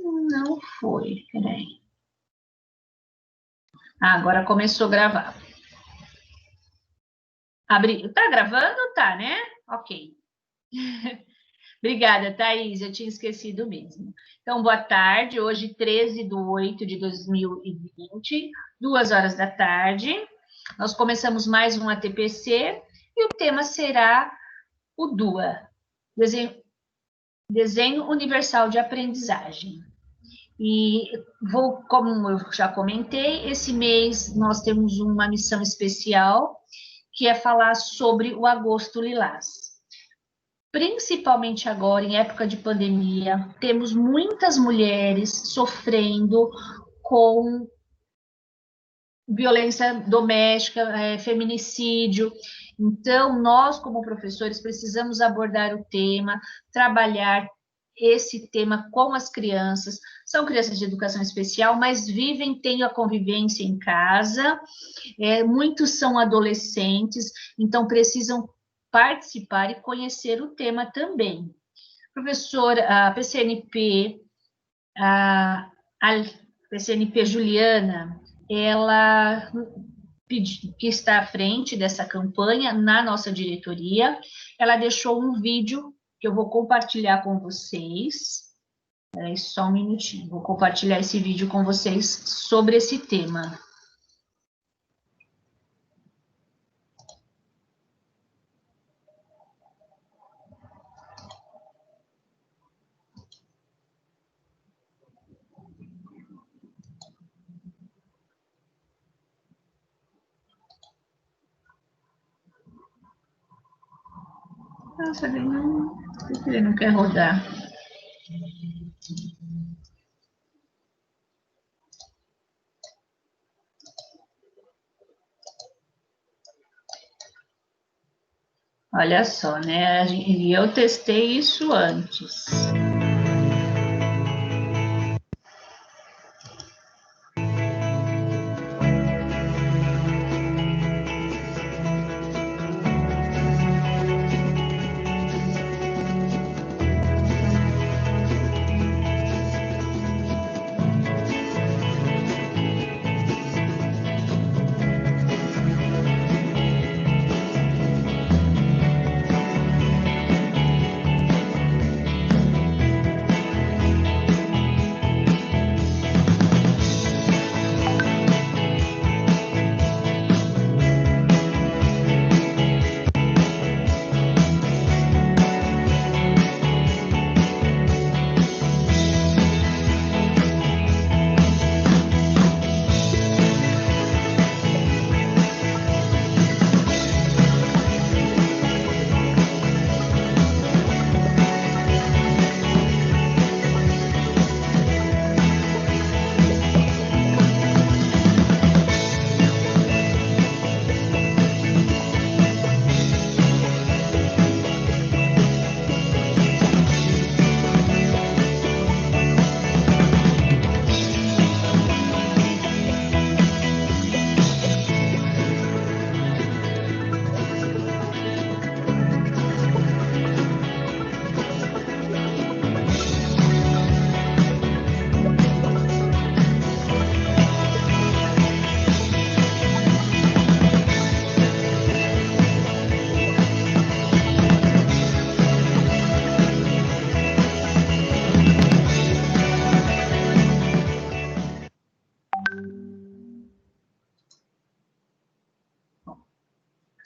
Não foi, peraí. Agora começou a gravar. Abri... Tá gravando? Tá, né? Ok. Obrigada, Thaís, eu tinha esquecido mesmo. Então, boa tarde, hoje 13/8/2020, 2 horas da tarde. Nós começamos mais um ATPC e o tema será o DUA, Desenho Universal de Aprendizagem. E vou, como eu já comentei, esse mês nós temos uma missão especial, que é falar sobre o Agosto Lilás. Principalmente agora, em época de pandemia, temos muitas mulheres sofrendo com violência doméstica, feminicídio. Então, nós, como professores, precisamos abordar o tema, trabalhar esse tema com as crianças. São crianças de educação especial, mas vivem, têm a convivência em casa, muitos são adolescentes, então precisam participar e conhecer o tema também. Professora, a PCNP, a PCNP Juliana, ela que está à frente dessa campanha na nossa diretoria, ela deixou um vídeo que eu vou compartilhar com vocês. Peraí, só um minutinho, vou compartilhar esse vídeo com vocês sobre esse tema. Nossa, ele não quer rodar. Olha só, né? E eu testei isso antes.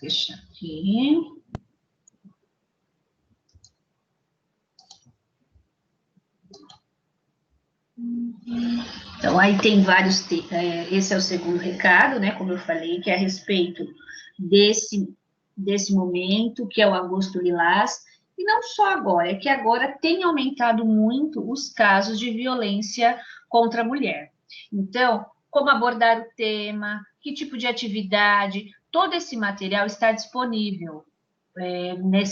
Deixa aqui. Então, aí tem vários... esse é o segundo recado, né? Como eu falei, que é a respeito desse momento, que é o Agosto Lilás. E não só agora, é que agora tem aumentado muito os casos de violência contra a mulher. Então, como abordar o tema, que tipo de atividade, todo esse material está disponível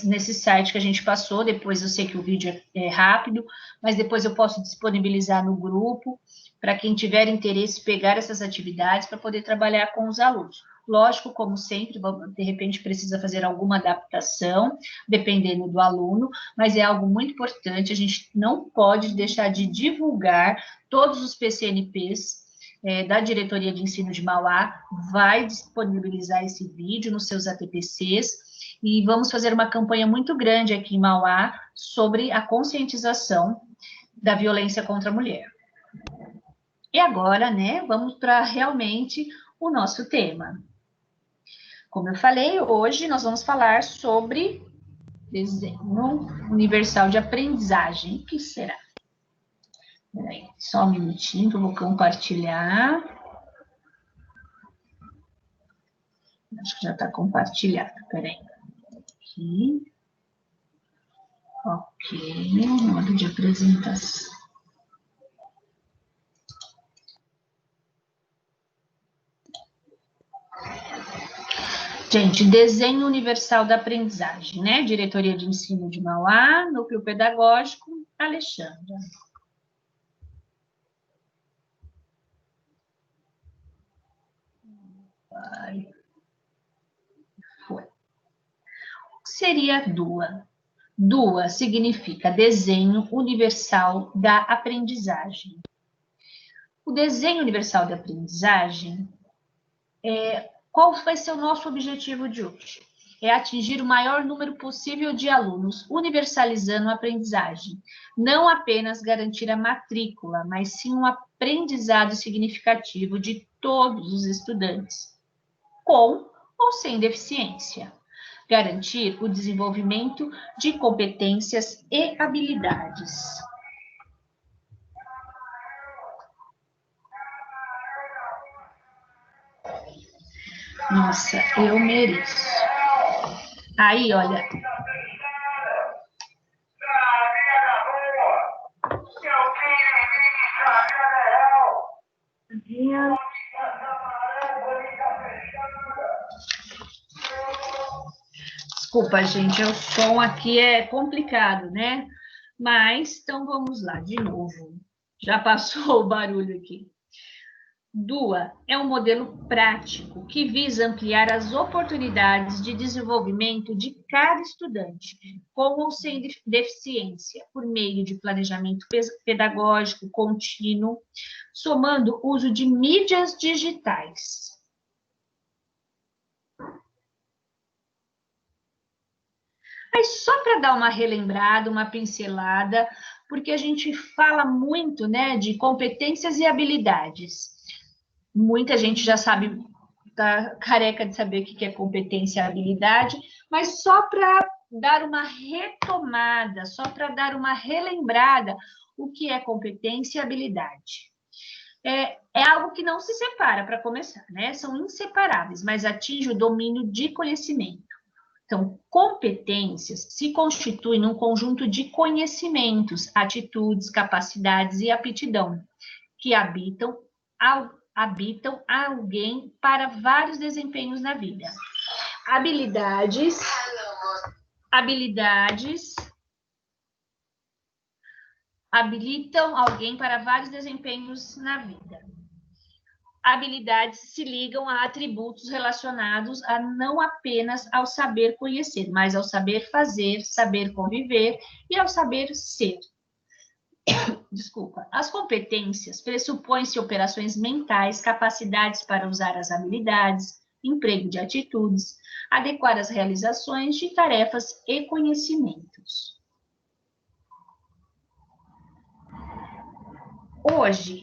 nesse site que a gente passou. Depois eu sei que o vídeo é rápido, mas depois eu posso disponibilizar no grupo, para quem tiver interesse, pegar essas atividades para poder trabalhar com os alunos. Lógico, como sempre, de repente precisa fazer alguma adaptação, dependendo do aluno, mas é algo muito importante, a gente não pode deixar de divulgar todos os PCNPs da Diretoria de Ensino de Mauá, vai disponibilizar esse vídeo nos seus ATPCs, e vamos fazer uma campanha muito grande aqui em Mauá sobre a conscientização da violência contra a mulher. E agora, né, vamos para realmente o nosso tema. Como eu falei, hoje nós vamos falar sobre desenho universal de aprendizagem. O que será? Peraí, só um minutinho que eu vou compartilhar. Acho que já está compartilhado. Peraí. Aqui. Ok, modo de apresentação. Gente, desenho universal da aprendizagem, né? Diretoria de Ensino de Mauá, Núcleo Pedagógico, Alexandra. Foi. O que seria DUA? DUA significa Desenho Universal da Aprendizagem. O Desenho Universal da Aprendizagem, qual vai ser o nosso objetivo de hoje? É atingir o maior número possível de alunos, universalizando a aprendizagem. Não apenas garantir a matrícula, mas sim um aprendizado significativo de todos os estudantes, com ou sem deficiência. Garantir o desenvolvimento de competências e habilidades. Nossa, eu mereço. Aí, olha. Desculpa, gente, o som aqui é complicado, né? Mas, então vamos lá, de novo. Já passou o barulho aqui. DUA é um modelo prático que visa ampliar as oportunidades de desenvolvimento de cada estudante, com ou sem deficiência, por meio de planejamento pedagógico contínuo, somando o uso de mídias digitais. Mas só para dar uma relembrada, uma pincelada, porque a gente fala muito, né, de competências e habilidades. Muita gente já sabe, tá careca de saber o que é competência e habilidade, mas só para dar uma retomada, só para dar uma relembrada, o que é competência e habilidade. É algo que não se separa, para começar, né? São inseparáveis, mas atinge o domínio de conhecimento. Então, competências se constituem num conjunto de conhecimentos, atitudes, capacidades e aptidão que habitam alguém para vários desempenhos na vida. Habilidades habilitam alguém para vários desempenhos na vida. Habilidades se ligam a atributos relacionados a não apenas ao saber conhecer, mas ao saber fazer, saber conviver e ao saber ser. Desculpa. As competências pressupõem-se operações mentais, capacidades para usar as habilidades, emprego de atitudes, adequar as realizações de tarefas e conhecimentos. Hoje,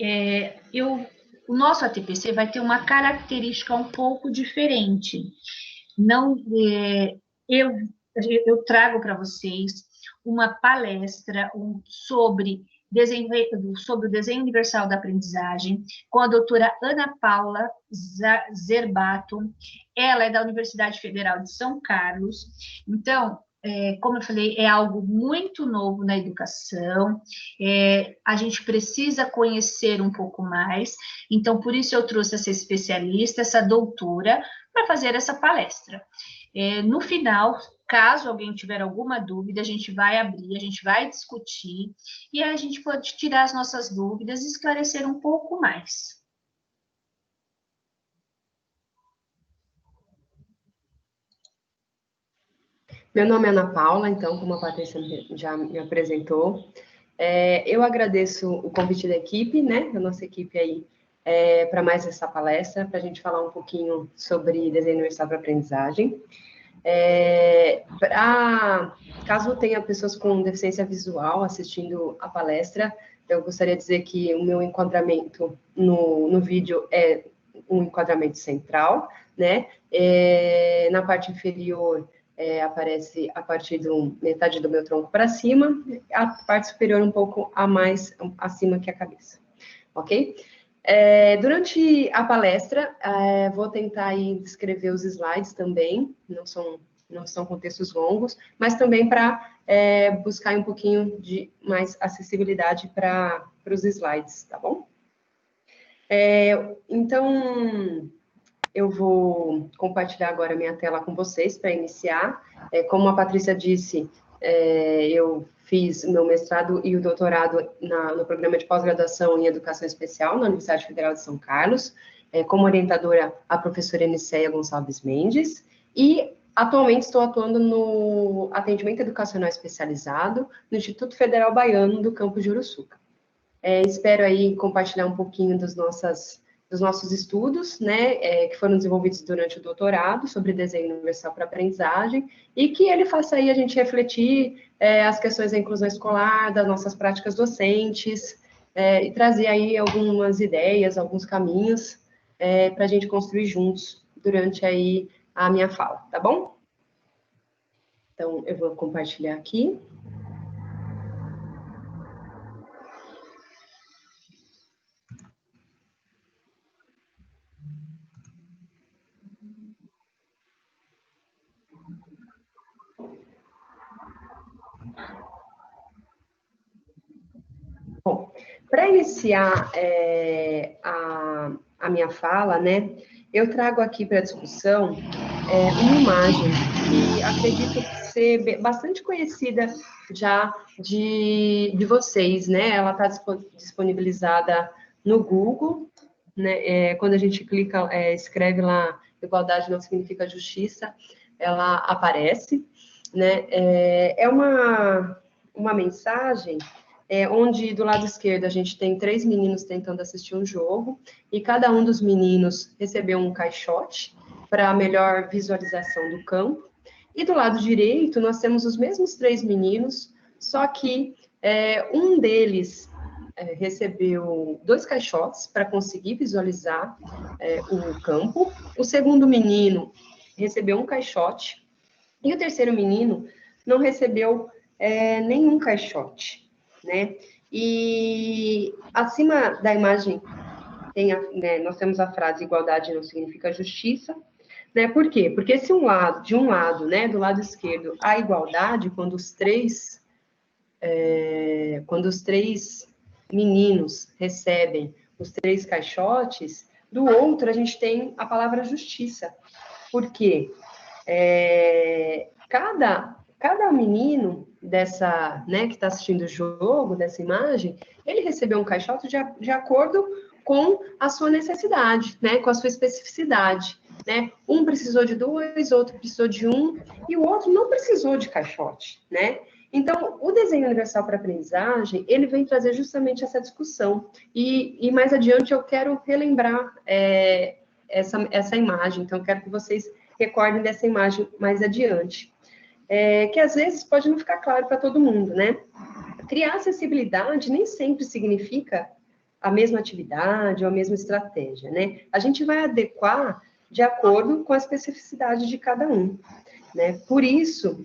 o nosso ATPC vai ter uma característica um pouco diferente. Não, eu trago para vocês uma palestra sobre o desenho universal da aprendizagem, com a doutora Ana Paula Zerbato. Ela é da Universidade Federal de São Carlos. Então, como eu falei, é algo muito novo na educação, a gente precisa conhecer um pouco mais, então, por isso eu trouxe essa especialista, essa doutora, para fazer essa palestra. No final, caso alguém tiver alguma dúvida, a gente vai abrir, a gente vai discutir, e a gente pode tirar as nossas dúvidas e esclarecer um pouco mais. Meu nome é Ana Paula, então, como a Patrícia já me apresentou, eu agradeço o convite da equipe, né, da nossa equipe aí, para mais essa palestra, para a gente falar um pouquinho sobre desenho universal para aprendizagem. Caso tenha pessoas com deficiência visual assistindo a palestra, eu gostaria de dizer que o meu enquadramento no vídeo é um enquadramento central, né? Na parte inferior aparece a partir do metade do meu tronco para cima, a parte superior um pouco a mais acima que a cabeça, ok? Durante a palestra, vou tentar aí descrever os slides também, não são contextos longos, mas também para buscar um pouquinho de mais acessibilidade para os slides, tá bom? Então, eu vou compartilhar agora minha tela com vocês para iniciar. Como a Patrícia disse, eu fiz o meu mestrado e o doutorado no programa de pós-graduação em Educação Especial na Universidade Federal de São Carlos, como orientadora a professora Eniceia Gonçalves Mendes, e atualmente estou atuando no atendimento educacional especializado no Instituto Federal Baiano do campus de Uruçuca. Espero aí compartilhar um pouquinho dos nossos estudos, né, que foram desenvolvidos durante o doutorado sobre desenho universal para aprendizagem, e que ele faça aí a gente refletir as questões da inclusão escolar, das nossas práticas docentes, e trazer aí algumas ideias, alguns caminhos para a gente construir juntos durante aí a minha fala, tá bom? Então, eu vou compartilhar aqui. Bom, para iniciar a minha fala, né, eu trago aqui para discussão uma imagem que acredito ser bastante conhecida já de vocês, né? Ela está disponibilizada no Google, né? Quando a gente clica, escreve lá, igualdade não significa justiça, ela aparece, né? É uma mensagem onde do lado esquerdo a gente tem 3 meninos tentando assistir um jogo, e cada um dos meninos recebeu um caixote para melhor visualização do campo. E do lado direito nós temos os mesmos 3 meninos, só que um deles recebeu 2 caixotes para conseguir visualizar o campo, o segundo menino recebeu um caixote, e o terceiro menino não recebeu nenhum caixote, né? E acima da imagem nós temos a frase igualdade não significa justiça, né? Por quê? Porque se de um lado, né, do lado esquerdo, há igualdade quando os três meninos recebem os 3 caixotes, do outro a gente tem a palavra justiça. Por quê? Cada menino dessa, né, que está assistindo o jogo, dessa imagem, ele recebeu um caixote de acordo com a sua necessidade, né, com a sua especificidade, né? Um precisou de 2, outro precisou de 1, e o outro não precisou de caixote, né? Então, o desenho universal para aprendizagem, ele vem trazer justamente essa discussão. E mais adiante eu quero relembrar essa imagem, então eu quero que vocês recordem dessa imagem mais adiante. Que às vezes pode não ficar claro para todo mundo, né? Criar acessibilidade nem sempre significa a mesma atividade ou a mesma estratégia, né? A gente vai adequar de acordo com a especificidade de cada um, né? Por isso,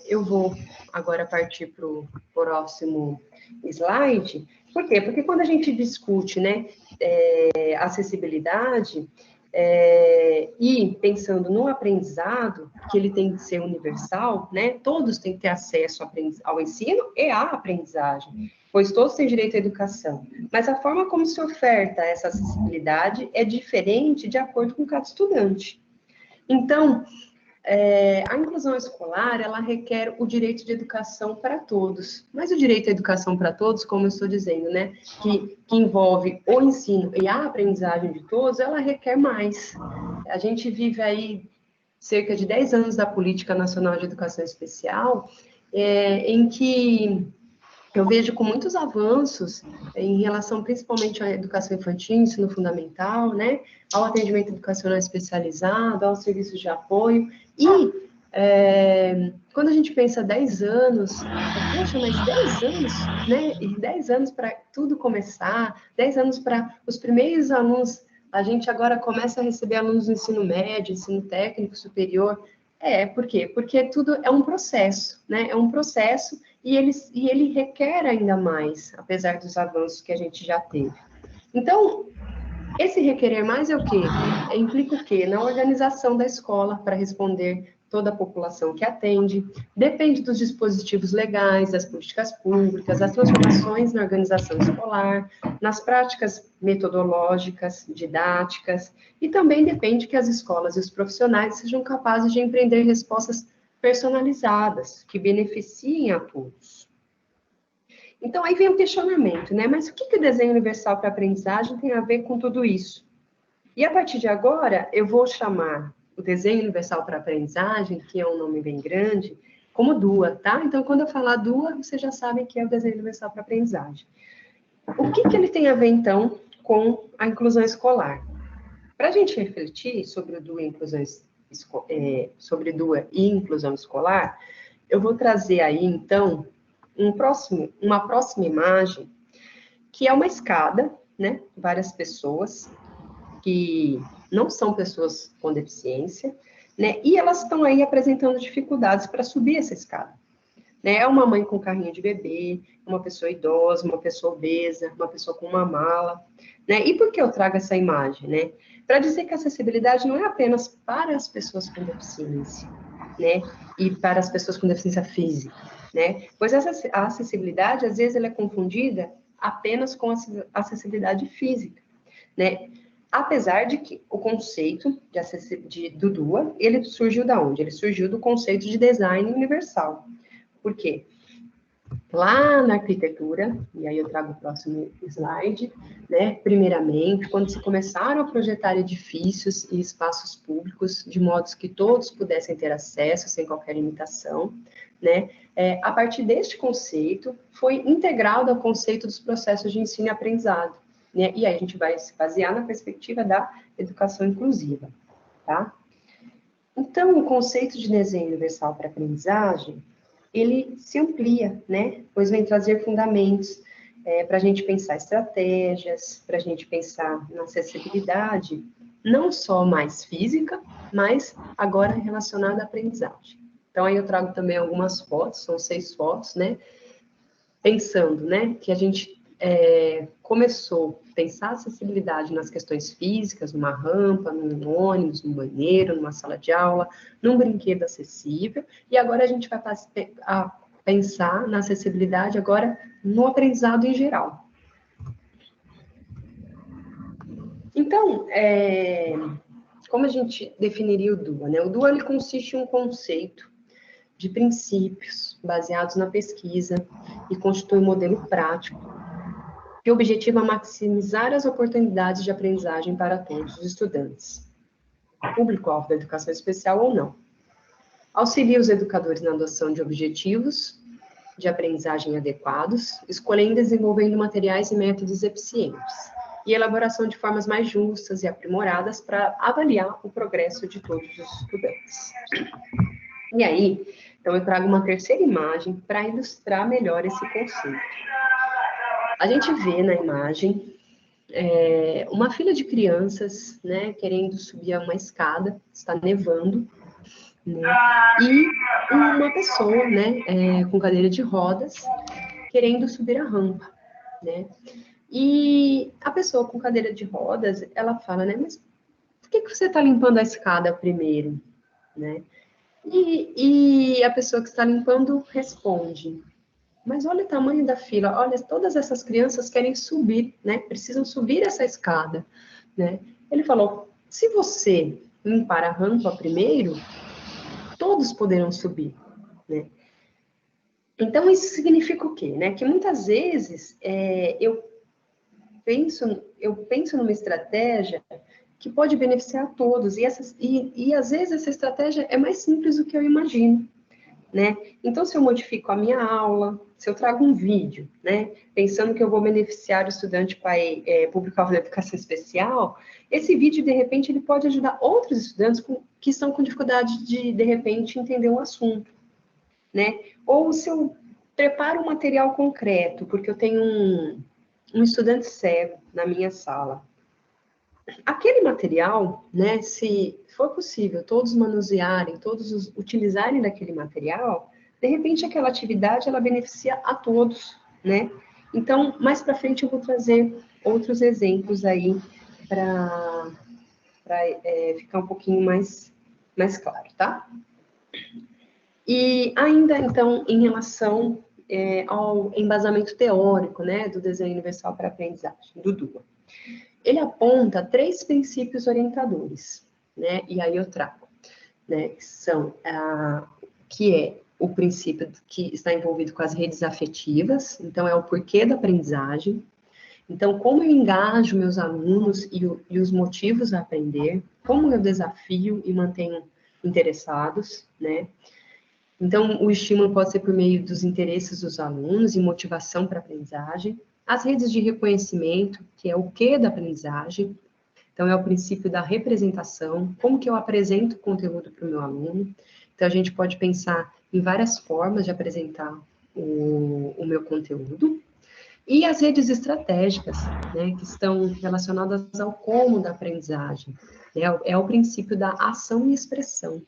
eu vou agora partir para o próximo slide. Por quê? Porque quando a gente discute, né, acessibilidade, e pensando no aprendizado, que ele tem que ser universal, né? Todos têm que ter acesso ao ensino e à aprendizagem, pois todos têm direito à educação. Mas a forma como se oferta essa acessibilidade é diferente de acordo com cada estudante. Então, a inclusão escolar, ela requer o direito de educação para todos. Mas o direito à educação para todos, como eu estou dizendo, né, que envolve o ensino e a aprendizagem de todos, ela requer mais. A gente vive aí cerca de 10 anos da Política Nacional de Educação Especial, em que eu vejo com muitos avanços em relação principalmente à educação infantil, ensino fundamental, né, ao atendimento educacional especializado, aos serviços de apoio, e quando a gente pensa 10 anos, poxa, mas 10 anos, né, e 10 anos para tudo começar, 10 anos para os primeiros alunos, a gente agora começa a receber alunos do ensino médio, ensino técnico superior, por quê? Porque tudo é um processo, né, é um processo, e ele requer ainda mais, apesar dos avanços que a gente já teve. Então, esse requerer mais é o quê? Implica o quê? Na organização da escola para responder toda a população que atende, depende dos dispositivos legais, das políticas públicas, das transformações na organização escolar, nas práticas metodológicas, didáticas, e também depende que as escolas e os profissionais sejam capazes de empreender respostas personalizadas, que beneficiem a todos. Então, aí vem o questionamento, né? Mas o que o desenho universal para aprendizagem tem a ver com tudo isso? E a partir de agora, eu vou chamar o desenho universal para aprendizagem, que é um nome bem grande, como DUA, tá? Então, quando eu falar DUA, vocês já sabem que é o desenho universal para aprendizagem. O que ele tem a ver, então, com a inclusão escolar? Para a gente refletir sobre o DUA e inclusão escolar, eu vou trazer aí, então, uma próxima imagem, que é uma escada, né? Várias pessoas que não são pessoas com deficiência, né? E elas estão aí apresentando dificuldades para subir essa escada. Né? É uma mãe com carrinho de bebê, uma pessoa idosa, uma pessoa obesa, uma pessoa com uma mala, né? E por que eu trago essa imagem, né? Para dizer que a acessibilidade não é apenas para as pessoas com deficiência, né? E para as pessoas com deficiência física, né? Pois a acessibilidade, às vezes, ela é confundida apenas com a acessibilidade física, né? Apesar de que o conceito do DUA, ele surgiu da onde? Ele surgiu do conceito de design universal. Por quê? Lá na arquitetura, e aí eu trago o próximo slide, né? Primeiramente, quando se começaram a projetar edifícios e espaços públicos, de modo que todos pudessem ter acesso sem qualquer limitação, né? A partir deste conceito, foi integrado ao conceito dos processos de ensino e aprendizado, né? E aí a gente vai se basear na perspectiva da educação inclusiva, tá? Então, o conceito de desenho universal para aprendizagem, ele se amplia, né? Pois vem trazer fundamentos para a gente pensar estratégias, para a gente pensar na acessibilidade, não só mais física, mas agora relacionada à aprendizagem. Então, aí eu trago também algumas fotos, são 6 fotos, né? Pensando, né, que a gente começou a pensar acessibilidade nas questões físicas, numa rampa, num ônibus, num banheiro, numa sala de aula, num brinquedo acessível, e agora a gente vai pensar na acessibilidade agora no aprendizado em geral. Então, como a gente definiria o DUA, né? O DUA, ele consiste em um conceito de princípios baseados na pesquisa e constitui um modelo prático que objetiva maximizar as oportunidades de aprendizagem para todos os estudantes, público-alvo da educação especial ou não. Auxilia os educadores na adoção de objetivos de aprendizagem adequados, escolhendo e desenvolvendo materiais e métodos eficientes, e elaboração de formas mais justas e aprimoradas para avaliar o progresso de todos os estudantes. E aí, então eu trago uma terceira imagem para ilustrar melhor esse conceito. A gente vê na imagem uma fila de crianças, né, querendo subir uma escada, está nevando, né, e uma pessoa, né, com cadeira de rodas, querendo subir a rampa, né. E a pessoa com cadeira de rodas, ela fala, né, mas por que você está limpando a escada primeiro, né? E a pessoa que está limpando responde, mas olha o tamanho da fila, olha, todas essas crianças querem subir, né? Precisam subir essa escada, né? Ele falou, se você limpar a rampa primeiro, todos poderão subir, né? Então, isso significa o quê? Né? Que muitas vezes eu penso numa estratégia que pode beneficiar a todos. E às vezes essa estratégia é mais simples do que eu imagino, né? Então, se eu modifico a minha aula, se eu trago um vídeo, né, pensando que eu vou beneficiar o estudante público-alvo da educação especial, esse vídeo, de repente, ele pode ajudar outros estudantes que estão com dificuldade de repente, entender um assunto, né? Ou se eu preparo um material concreto, porque eu tenho um estudante cego na minha sala. Aquele material, né, se for possível todos manusearem, todos utilizarem daquele material, de repente aquela atividade ela beneficia a todos, né? Então, mais para frente eu vou trazer outros exemplos aí para ficar um pouquinho mais claro, tá? E ainda, então, em relação ao embasamento teórico, né, do desenho universal para a aprendizagem, do DUA. Ele aponta 3 princípios orientadores, né, e aí eu trago, né, que é o princípio que está envolvido com as redes afetivas, então é o porquê da aprendizagem, então como eu engajo meus alunos e os motivos a aprender, como eu desafio e mantenho interessados, né, então, o estímulo pode ser por meio dos interesses dos alunos e motivação para a aprendizagem. As redes de reconhecimento, que é o que da aprendizagem. Então, é o princípio da representação, como que eu apresento o conteúdo para o meu aluno. Então, a gente pode pensar em várias formas de apresentar o meu conteúdo. E as redes estratégicas, né, que estão relacionadas ao como da aprendizagem. É o princípio da ação e expressão.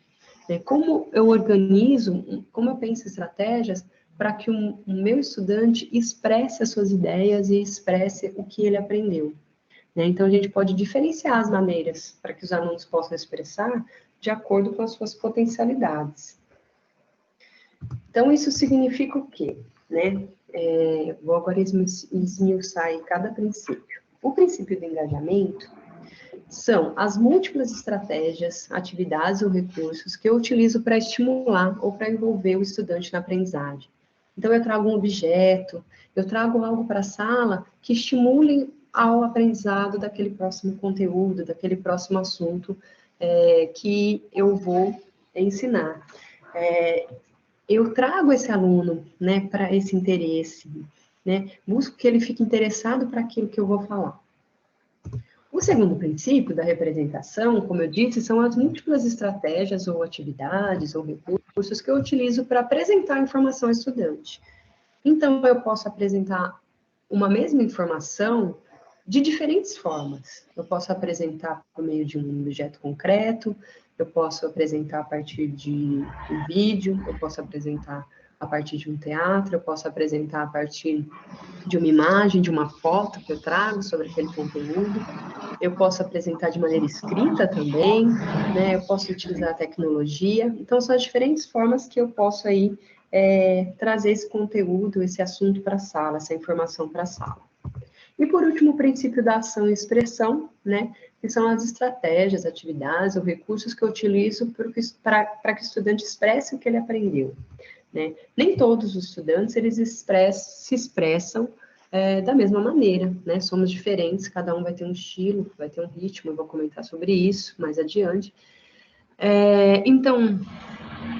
Como eu organizo, como eu penso estratégias para que o meu estudante expresse as suas ideias e expresse o que ele aprendeu. Então, a gente pode diferenciar as maneiras para que os alunos possam expressar de acordo com as suas potencialidades. Então, isso significa o quê? Vou agora esmiuçar em cada princípio. O princípio do engajamento são as múltiplas estratégias, atividades ou recursos que eu utilizo para estimular ou para envolver o estudante na aprendizagem. Então, eu trago um objeto, eu trago algo para a sala que estimule ao aprendizado daquele próximo conteúdo, daquele próximo assunto que eu vou ensinar. Eu trago esse aluno, né, para esse interesse, né, busco que ele fique interessado para aquilo que eu vou falar. O segundo princípio da representação, como eu disse, são as múltiplas estratégias ou atividades ou recursos que eu utilizo para apresentar a informação ao estudante. Então, eu posso apresentar uma mesma informação de diferentes formas. Eu posso apresentar por meio de um objeto concreto, eu posso apresentar a partir de um vídeo, eu posso apresentar a partir de um teatro, eu posso apresentar a partir de uma imagem, de uma foto que eu trago sobre aquele conteúdo. Eu posso apresentar de maneira escrita também, né? Eu posso utilizar a tecnologia. Então, são as diferentes formas que eu posso aí trazer esse conteúdo, esse assunto para a sala, essa informação para a sala. E, por último, o princípio da ação e expressão, né? Que são as estratégias, atividades ou recursos que eu utilizo para que o estudante expresse o que ele aprendeu, né? Nem todos os estudantes, eles se expressam da mesma maneira, né? Somos diferentes, cada um vai ter um estilo, vai ter um ritmo, eu vou comentar sobre isso mais adiante. Então,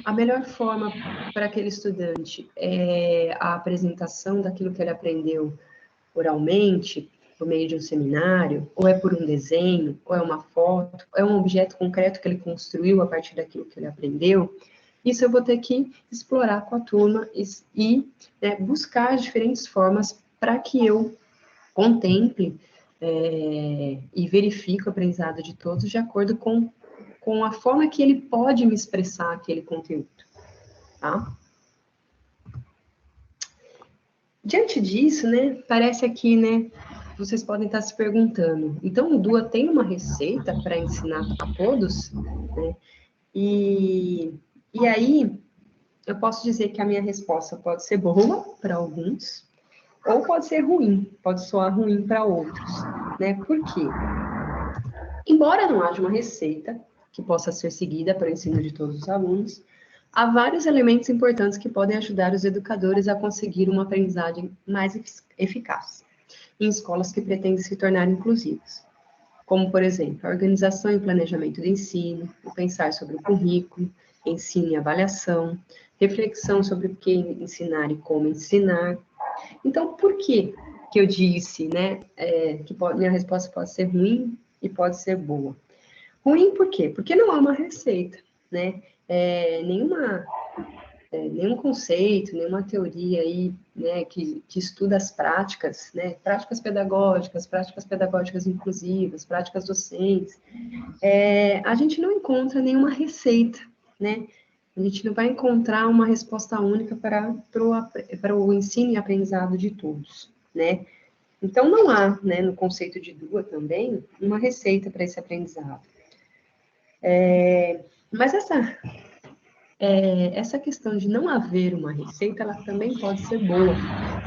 a melhor forma para aquele estudante é a apresentação daquilo que ele aprendeu oralmente, por meio de um seminário, ou é por um desenho, ou é uma foto, ou é um objeto concreto que ele construiu a partir daquilo que ele aprendeu. Isso eu vou ter que explorar com a turma e buscar diferentes formas para que eu contemple e verifique o aprendizado de todos de acordo com a forma que ele pode me expressar aquele conteúdo, tá? Diante disso, né, parece aqui, né, vocês podem estar se perguntando, então o DUA tem uma receita para ensinar a todos, né? E aí, eu posso dizer que a minha resposta pode ser boa para alguns, ou pode ser ruim, pode soar ruim para outros, né? Por quê? Embora não haja uma receita que possa ser seguida para o ensino de todos os alunos, há vários elementos importantes que podem ajudar os educadores a conseguir uma aprendizagem mais eficaz em escolas que pretendem se tornar inclusivas. como, por exemplo, a organização e planejamento do ensino, o pensar sobre o currículo, ensino e avaliação, reflexão sobre o que ensinar e como ensinar. Então, por que eu disse, né, minha resposta pode ser ruim e pode ser boa? Ruim por quê? Porque não há uma receita, né? Nenhum conceito, nenhuma teoria aí, né, que estuda as práticas, né, práticas pedagógicas inclusivas, práticas docentes, a gente não encontra nenhuma receita, né? A gente não vai encontrar uma resposta única para o ensino e aprendizado de todos, né? Então, não há, né, no conceito de DUA também, uma receita para esse aprendizado. Mas essa questão de não haver uma receita, ela também pode ser boa.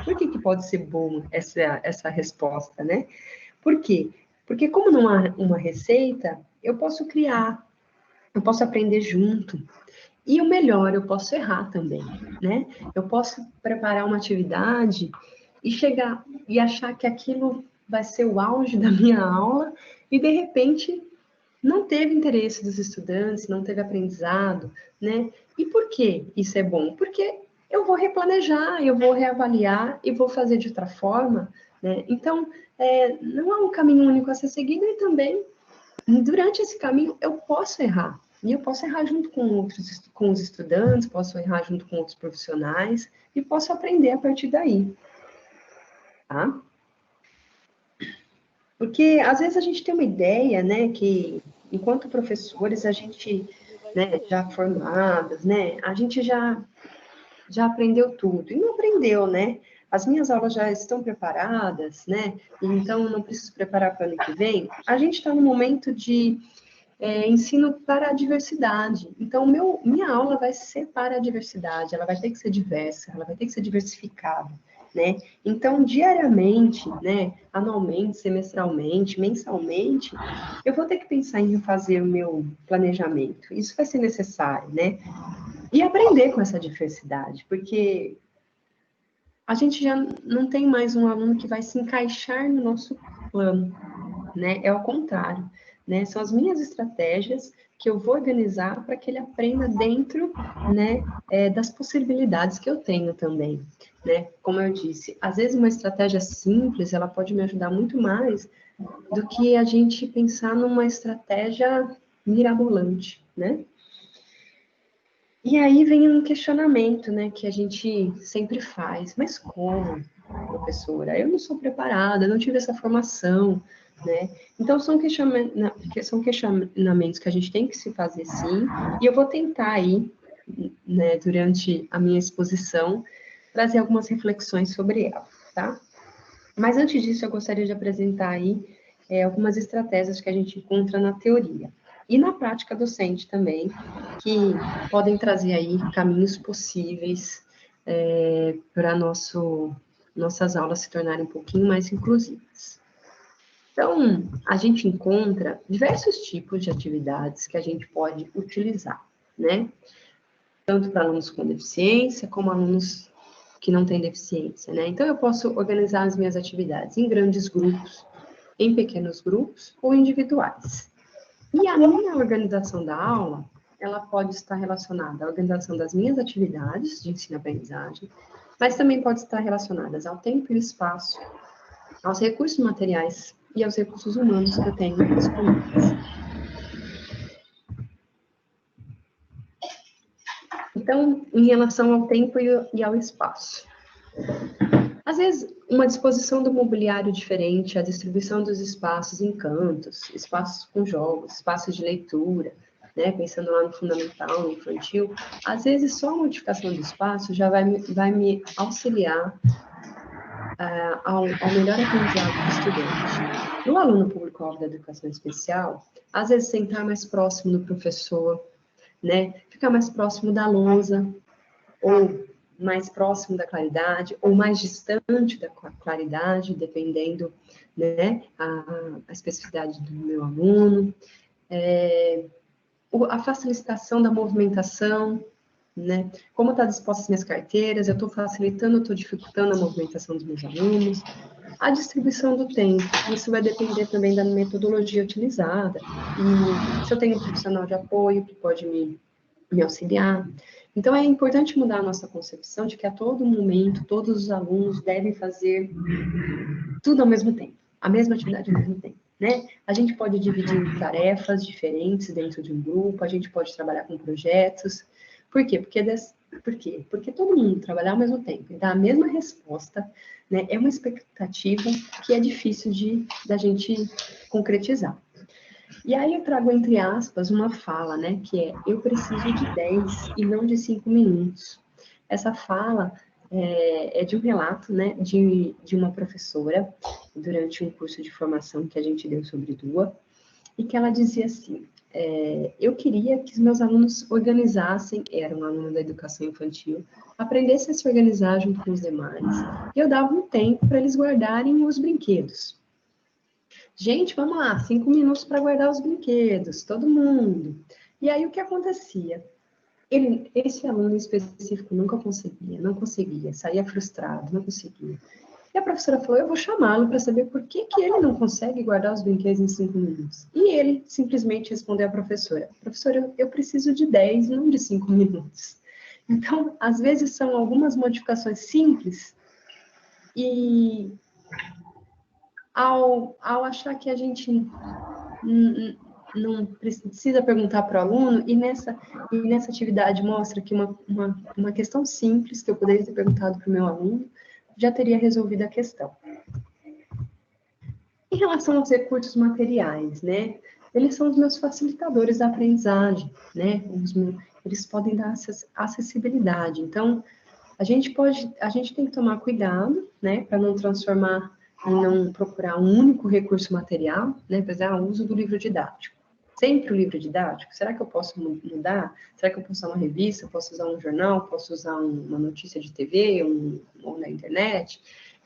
Por que pode ser boa essa resposta, né? Por quê? Porque como não há uma receita, eu posso criar, eu posso aprender junto. E o melhor, eu posso errar também, né? Eu posso preparar uma atividade e chegar e achar que aquilo vai ser o auge da minha aula e, de repente, não teve interesse dos estudantes, não teve aprendizado, né? E por que isso é bom? Porque eu vou replanejar, eu vou reavaliar e vou fazer de outra forma, né? Então, não há um caminho único a ser seguido e também, durante esse caminho, eu posso errar. E eu posso errar junto com os estudantes, posso errar junto com outros profissionais e posso aprender a partir daí, tá? Porque, às vezes, a gente tem uma ideia, né, que, enquanto professores, a gente, né, já formados, né, a gente já aprendeu tudo. E não aprendeu, né? As minhas aulas já estão preparadas, né? Então, não preciso preparar para o ano que vem. A gente está no momento de ensino para a diversidade. Então, minha aula vai ser para a diversidade, ela vai ter que ser diversa, ela vai ter que ser diversificada, né? Então, diariamente, né, anualmente, semestralmente, mensalmente, eu vou ter que pensar em fazer o meu planejamento. Isso vai ser necessário, né? E aprender com essa diversidade, porque a gente já não tem mais um aluno que vai se encaixar no nosso plano, né? É o contrário, né? São as minhas estratégias que eu vou organizar para que ele aprenda dentro, né, das possibilidades que eu tenho também, né? Como eu disse, às vezes uma estratégia simples, ela pode me ajudar muito mais do que a gente pensar numa estratégia mirabolante, né? E aí vem um questionamento, né, que a gente sempre faz. Mas como, professora? Eu não sou preparada, não tive essa formação, né? Então, são questionamentos que a gente tem que se fazer, sim. E eu vou tentar aí, né, durante a minha exposição, trazer algumas reflexões sobre ela, tá? Mas antes disso, eu gostaria de apresentar aí algumas estratégias que a gente encontra na teoria e na prática docente também, que podem trazer aí caminhos possíveis para nossas aulas se tornarem um pouquinho mais inclusivas. Então, a gente encontra diversos tipos de atividades que a gente pode utilizar, né? Tanto para alunos com deficiência, como alunos que não têm deficiência, né? Então, eu posso organizar as minhas atividades em grandes grupos, em pequenos grupos ou individuais. E a minha organização da aula, ela pode estar relacionada à organização das minhas atividades de ensino-aprendizagem, mas também pode estar relacionada ao tempo e espaço, aos recursos materiais e aos recursos humanos que eu tenho disponíveis. Então, em relação ao tempo e ao espaço. Às vezes, uma disposição do mobiliário diferente, a distribuição dos espaços em cantos, espaços com jogos, espaços de leitura, né, pensando lá no fundamental, no infantil, às vezes só a modificação do espaço já vai me auxiliar ao melhor aprendizado do estudante. No aluno público-alvo da educação especial, às vezes sentar mais próximo do professor, né, ficar mais próximo da lousa, ou mais próximo da claridade, ou mais distante da claridade, dependendo, né, a especificidade do meu aluno. A facilitação da movimentação, né? Como está disposta as minhas carteiras, eu estou facilitando, eu estou dificultando a movimentação dos meus alunos. A distribuição do tempo, isso vai depender também da metodologia utilizada, e se eu tenho um profissional de apoio que pode me auxiliar. Então, é importante mudar a nossa concepção de que a todo momento, todos os alunos devem fazer tudo ao mesmo tempo, a mesma atividade ao mesmo tempo, né? A gente pode dividir em tarefas diferentes dentro de um grupo, a gente pode trabalhar com projetos. Por quê? Porque todo mundo trabalhar ao mesmo tempo e dar a mesma resposta, né, é uma expectativa que é difícil da gente concretizar. E aí eu trago, entre aspas, uma fala, né, que é: eu preciso de 10 e não de 5 minutos. Essa fala é de um relato, né, de uma professora, durante um curso de formação que a gente deu sobre DUA, e que ela dizia assim: eu queria que os meus alunos organizassem, era um aluno da educação infantil, aprendesse a se organizar junto com os demais, e eu dava um tempo para eles guardarem os brinquedos. Gente, vamos lá, 5 minutos para guardar os brinquedos, todo mundo. E aí o que acontecia? Esse aluno específico nunca conseguia, não conseguia, saía frustrado, não conseguia. E a professora falou: eu vou chamá-lo para saber por que ele não consegue guardar os brinquedos em 5 minutos. E ele simplesmente respondeu à professora: professora, eu preciso de 10, não de 5 minutos. Então, às vezes são algumas modificações simples e ao achar que a gente não precisa perguntar para o aluno, e nessa atividade mostra que uma questão simples que eu poderia ter perguntado para o meu aluno já teria resolvido a questão. Em relação aos recursos materiais, né? Eles são os meus facilitadores da aprendizagem, né? Eles podem dar acessibilidade. Então, a gente tem que tomar cuidado, né? Para não transformar e não procurar um único recurso material, né? Por exemplo, o uso do livro didático. Sempre o livro didático? Será que eu posso mudar? Será que eu posso usar uma revista? Posso usar um jornal? Posso usar uma notícia de TV ou na internet?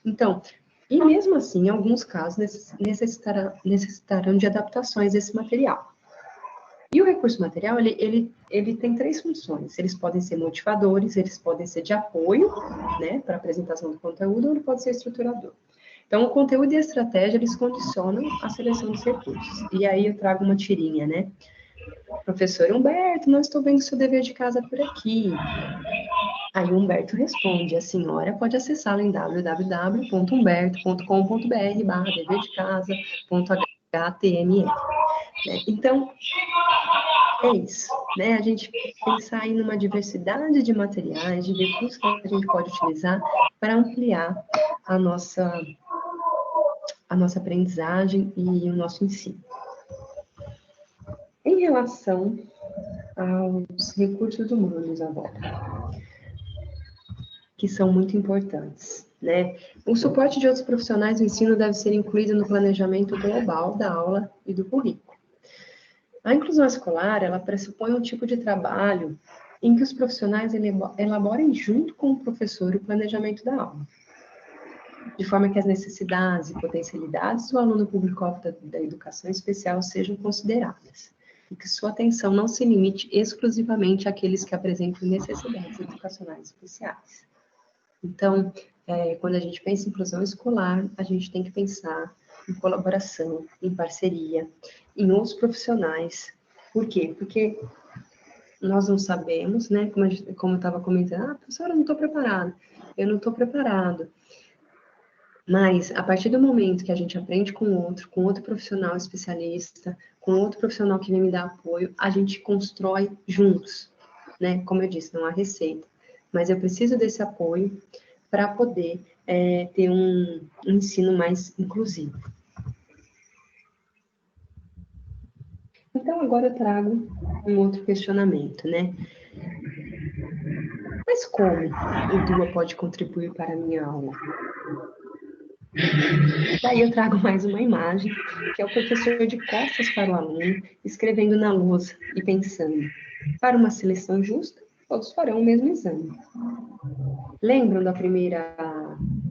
Então, e mesmo assim, em alguns casos, necessitarão de adaptações desse material. E o recurso material, ele tem 3 funções. Eles podem ser motivadores, eles podem ser de apoio, né, para a apresentação do conteúdo, ou ele pode ser estruturador. Então, o conteúdo e a estratégia, eles condicionam a seleção dos recursos. E aí eu trago uma tirinha, né? Professor Humberto, não estou vendo seu dever de casa por aqui. Aí o Humberto responde: a senhora pode acessá-lo em www.humberto.com.br/dever-de-casa.html. Né? Então, é isso, né? A gente pensar em uma diversidade de materiais, de recursos que a gente pode utilizar para ampliar a nossa aprendizagem e o nosso ensino. Em relação aos recursos humanos agora, que são muito importantes, né? O suporte de outros profissionais do ensino deve ser incluído no planejamento global da aula e do currículo. A inclusão escolar, ela pressupõe um tipo de trabalho em que os profissionais elaborem junto com o professor o planejamento da aula, de forma que as necessidades e potencialidades do aluno público-alvo da educação especial sejam consideradas, e que sua atenção não se limite exclusivamente àqueles que apresentam necessidades educacionais especiais. Então, quando a gente pensa em inclusão escolar, a gente tem que pensar em colaboração, em parceria, em outros profissionais. Por quê? Porque nós não sabemos, né? Como eu estava comentando, professora, eu não estou preparada. Eu não estou preparado. Mas, a partir do momento que a gente aprende com outro profissional especialista, com outro profissional que vem me dar apoio, a gente constrói juntos, né? Como eu disse, não há receita. Mas eu preciso desse apoio para poder ter um ensino mais inclusivo. Então, agora eu trago um outro questionamento, né? Mas como o DUA pode contribuir para a minha aula? Daí eu trago mais uma imagem, que é o professor de costas para o aluno, escrevendo na lousa e pensando: para uma seleção justa, todos farão o mesmo exame. Lembram da primeira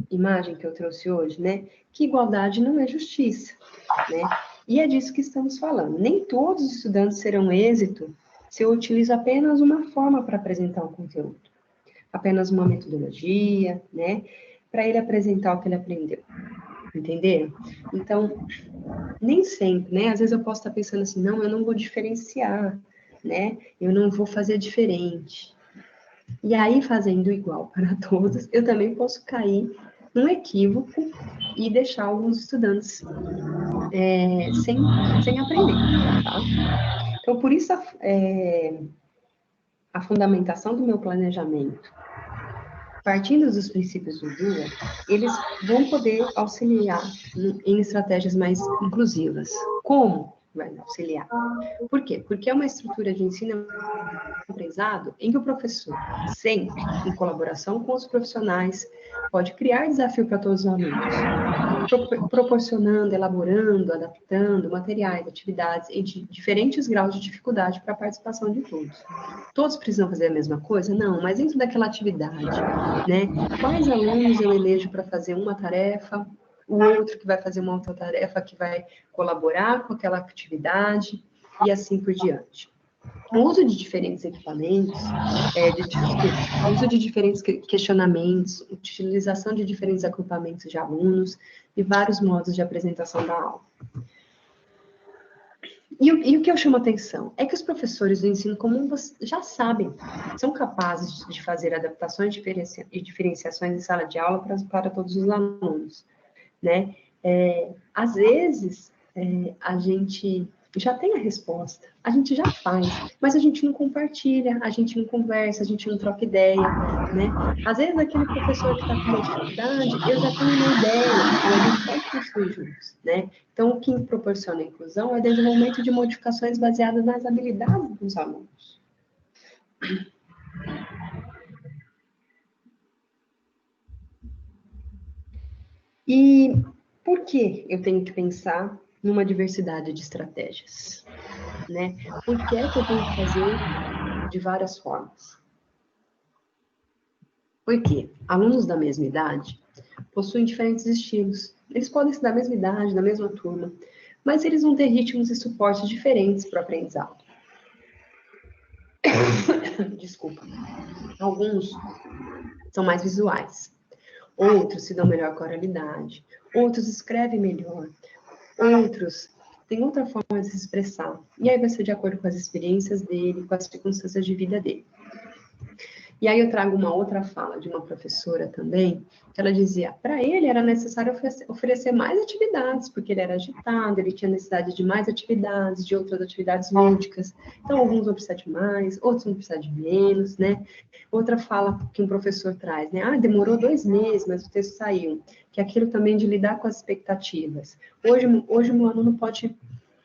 imagem que eu trouxe hoje, né? Que igualdade não é justiça, né? E é disso que estamos falando. Nem todos os estudantes serão êxito se eu utilizo apenas uma forma para apresentar o conteúdo, apenas uma metodologia, né? Para ele apresentar o que ele aprendeu. Entenderam? Então, nem sempre, né? Às vezes eu posso estar pensando assim, não, eu não vou diferenciar, né? Eu não vou fazer diferente. E aí, fazendo igual para todos, eu também posso cair num equívoco e deixar alguns estudantes sem aprender, tá? Então, por isso, a fundamentação do meu planejamento, partindo dos princípios do DUA, eles vão poder auxiliar em estratégias mais inclusivas. Como vai auxiliar? Por quê? Porque é uma estrutura de ensino aprendizado em que o professor, sempre em colaboração com os profissionais, pode criar desafio para todos os alunos, proporcionando, elaborando, adaptando materiais, atividades em diferentes graus de dificuldade para a participação de todos. Todos precisam fazer a mesma coisa? Não, mas dentro daquela atividade, né? Quais alunos eu elejo para fazer uma tarefa, o outro que vai fazer uma outra tarefa que vai colaborar com aquela atividade e assim por diante. O uso de diferentes equipamentos, o uso de diferentes questionamentos, utilização de diferentes agrupamentos de alunos e vários modos de apresentação da aula. E o que eu chamo a atenção é que os professores do ensino comum já sabem, são capazes de fazer adaptações e diferenciações em sala de aula para todos os alunos, né? Às vezes, a gente já tem a resposta, a gente já faz, mas a gente não compartilha, a gente não conversa, a gente não troca ideia, né? Às vezes, aquele professor que está com uma dificuldade, eu já tenho uma ideia, e a gente pode construir juntos, né? Então, o que proporciona a inclusão é o desenvolvimento de modificações baseadas nas habilidades dos alunos. E por que eu tenho que pensar numa diversidade de estratégias, né? Por que é que eu tenho que fazer de várias formas? Porque alunos da mesma idade possuem diferentes estilos. Eles podem ser da mesma idade, da mesma turma, mas eles vão ter ritmos e suportes diferentes para o aprendizado. Desculpa. Alguns são mais visuais, outros se dão melhor com a oralidade, outros escrevem melhor, outros têm outra forma de se expressar. E aí vai ser de acordo com as experiências dele, com as circunstâncias de vida dele. E aí eu trago uma outra fala de uma professora também, que ela dizia, para ele era necessário oferecer mais atividades, porque ele era agitado, ele tinha necessidade de mais atividades, de outras atividades lúdicas. Então, alguns vão precisar de mais, outros vão precisar de menos, né? Outra fala que um professor traz, né? Ah, demorou 2 meses, mas o texto saiu. Que é aquilo também de lidar com as expectativas. Hoje o meu aluno pode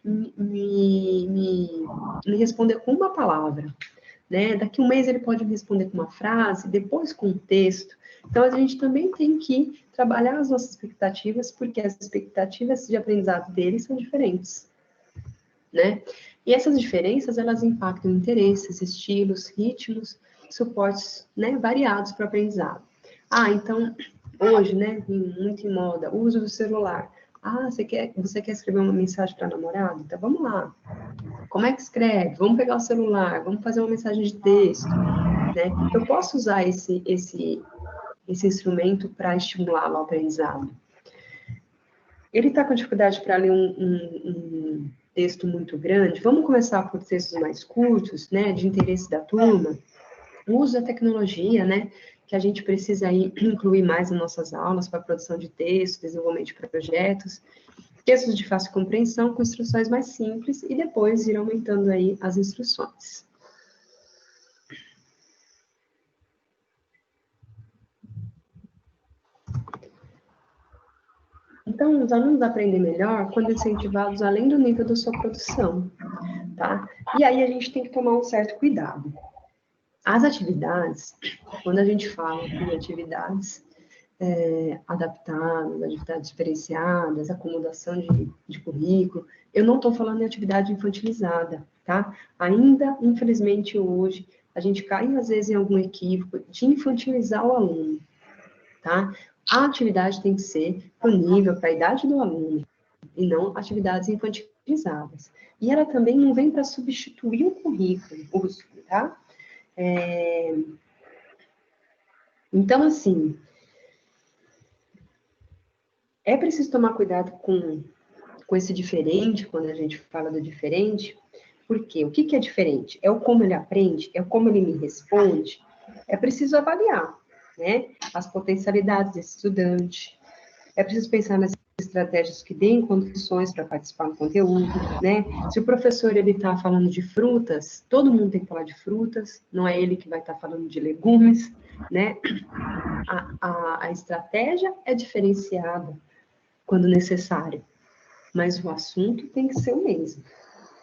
me responder com uma palavra, né? Daqui um mês ele pode responder com uma frase, depois com um texto. Então, a gente também tem que trabalhar as nossas expectativas, porque as expectativas de aprendizado deles são diferentes, né? E essas diferenças, elas impactam interesses, estilos, ritmos, suportes, né, variados para o aprendizado. Ah, então, hoje, né, muito em moda, o uso do celular. Ah, você quer escrever uma mensagem para namorado? Então, vamos lá. Como é que escreve? Vamos pegar o celular, vamos fazer uma mensagem de texto, né? Eu posso usar esse instrumento para estimulá-lo ao aprendizado. Ele está com dificuldade para ler um texto muito grande, vamos começar por textos mais curtos, né, de interesse da turma. O uso da tecnologia, né, que a gente precisa aí incluir mais nas nossas aulas para produção de texto, desenvolvimento de projetos. Textos de fácil compreensão com instruções mais simples e depois ir aumentando aí as instruções. Então, os alunos aprendem melhor quando incentivados além do nível da sua produção, tá? E aí a gente tem que tomar um certo cuidado. As atividades, quando a gente fala de atividades adaptadas, atividades diferenciadas, acomodação de currículo, eu não estou falando em atividade infantilizada, tá? Ainda, infelizmente, hoje, a gente cai, às vezes, em algum equívoco de infantilizar o aluno, tá? A atividade tem que ser para o nível, para a idade do aluno, e não atividades infantilizadas. E ela também não vem para substituir o currículo, tá? Então, assim, É preciso tomar cuidado com esse diferente, quando a gente fala do diferente, porque o que é diferente? É o como ele aprende? É o como ele me responde? É preciso avaliar, né, as potencialidades desse estudante. É preciso pensar nas estratégias que deem condições para participar do conteúdo, né? Se o professor ele está falando de frutas, todo mundo tem que falar de frutas, não é ele que vai estar falando de legumes, né? A estratégia é diferenciada quando necessário, mas o assunto tem que ser o mesmo,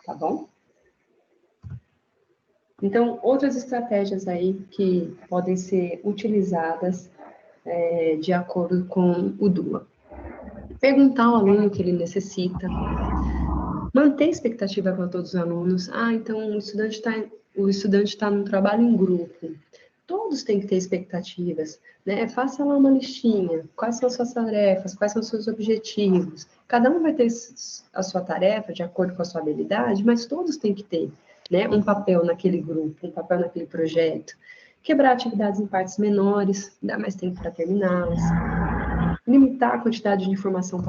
tá bom? Então, outras estratégias aí que podem ser utilizadas de acordo com o DUA. Perguntar ao aluno o que ele necessita. Manter a expectativa para todos os alunos. Ah, então o estudante está num trabalho em grupo. Todos têm que ter expectativas, né? Faça lá uma listinha. Quais são as suas tarefas? Quais são os seus objetivos? Cada um vai ter a sua tarefa de acordo com a sua habilidade, mas todos têm que ter, né, um papel naquele grupo, um papel naquele projeto. Quebrar atividades em partes menores, dar mais tempo para terminá-las. Limitar a quantidade de informação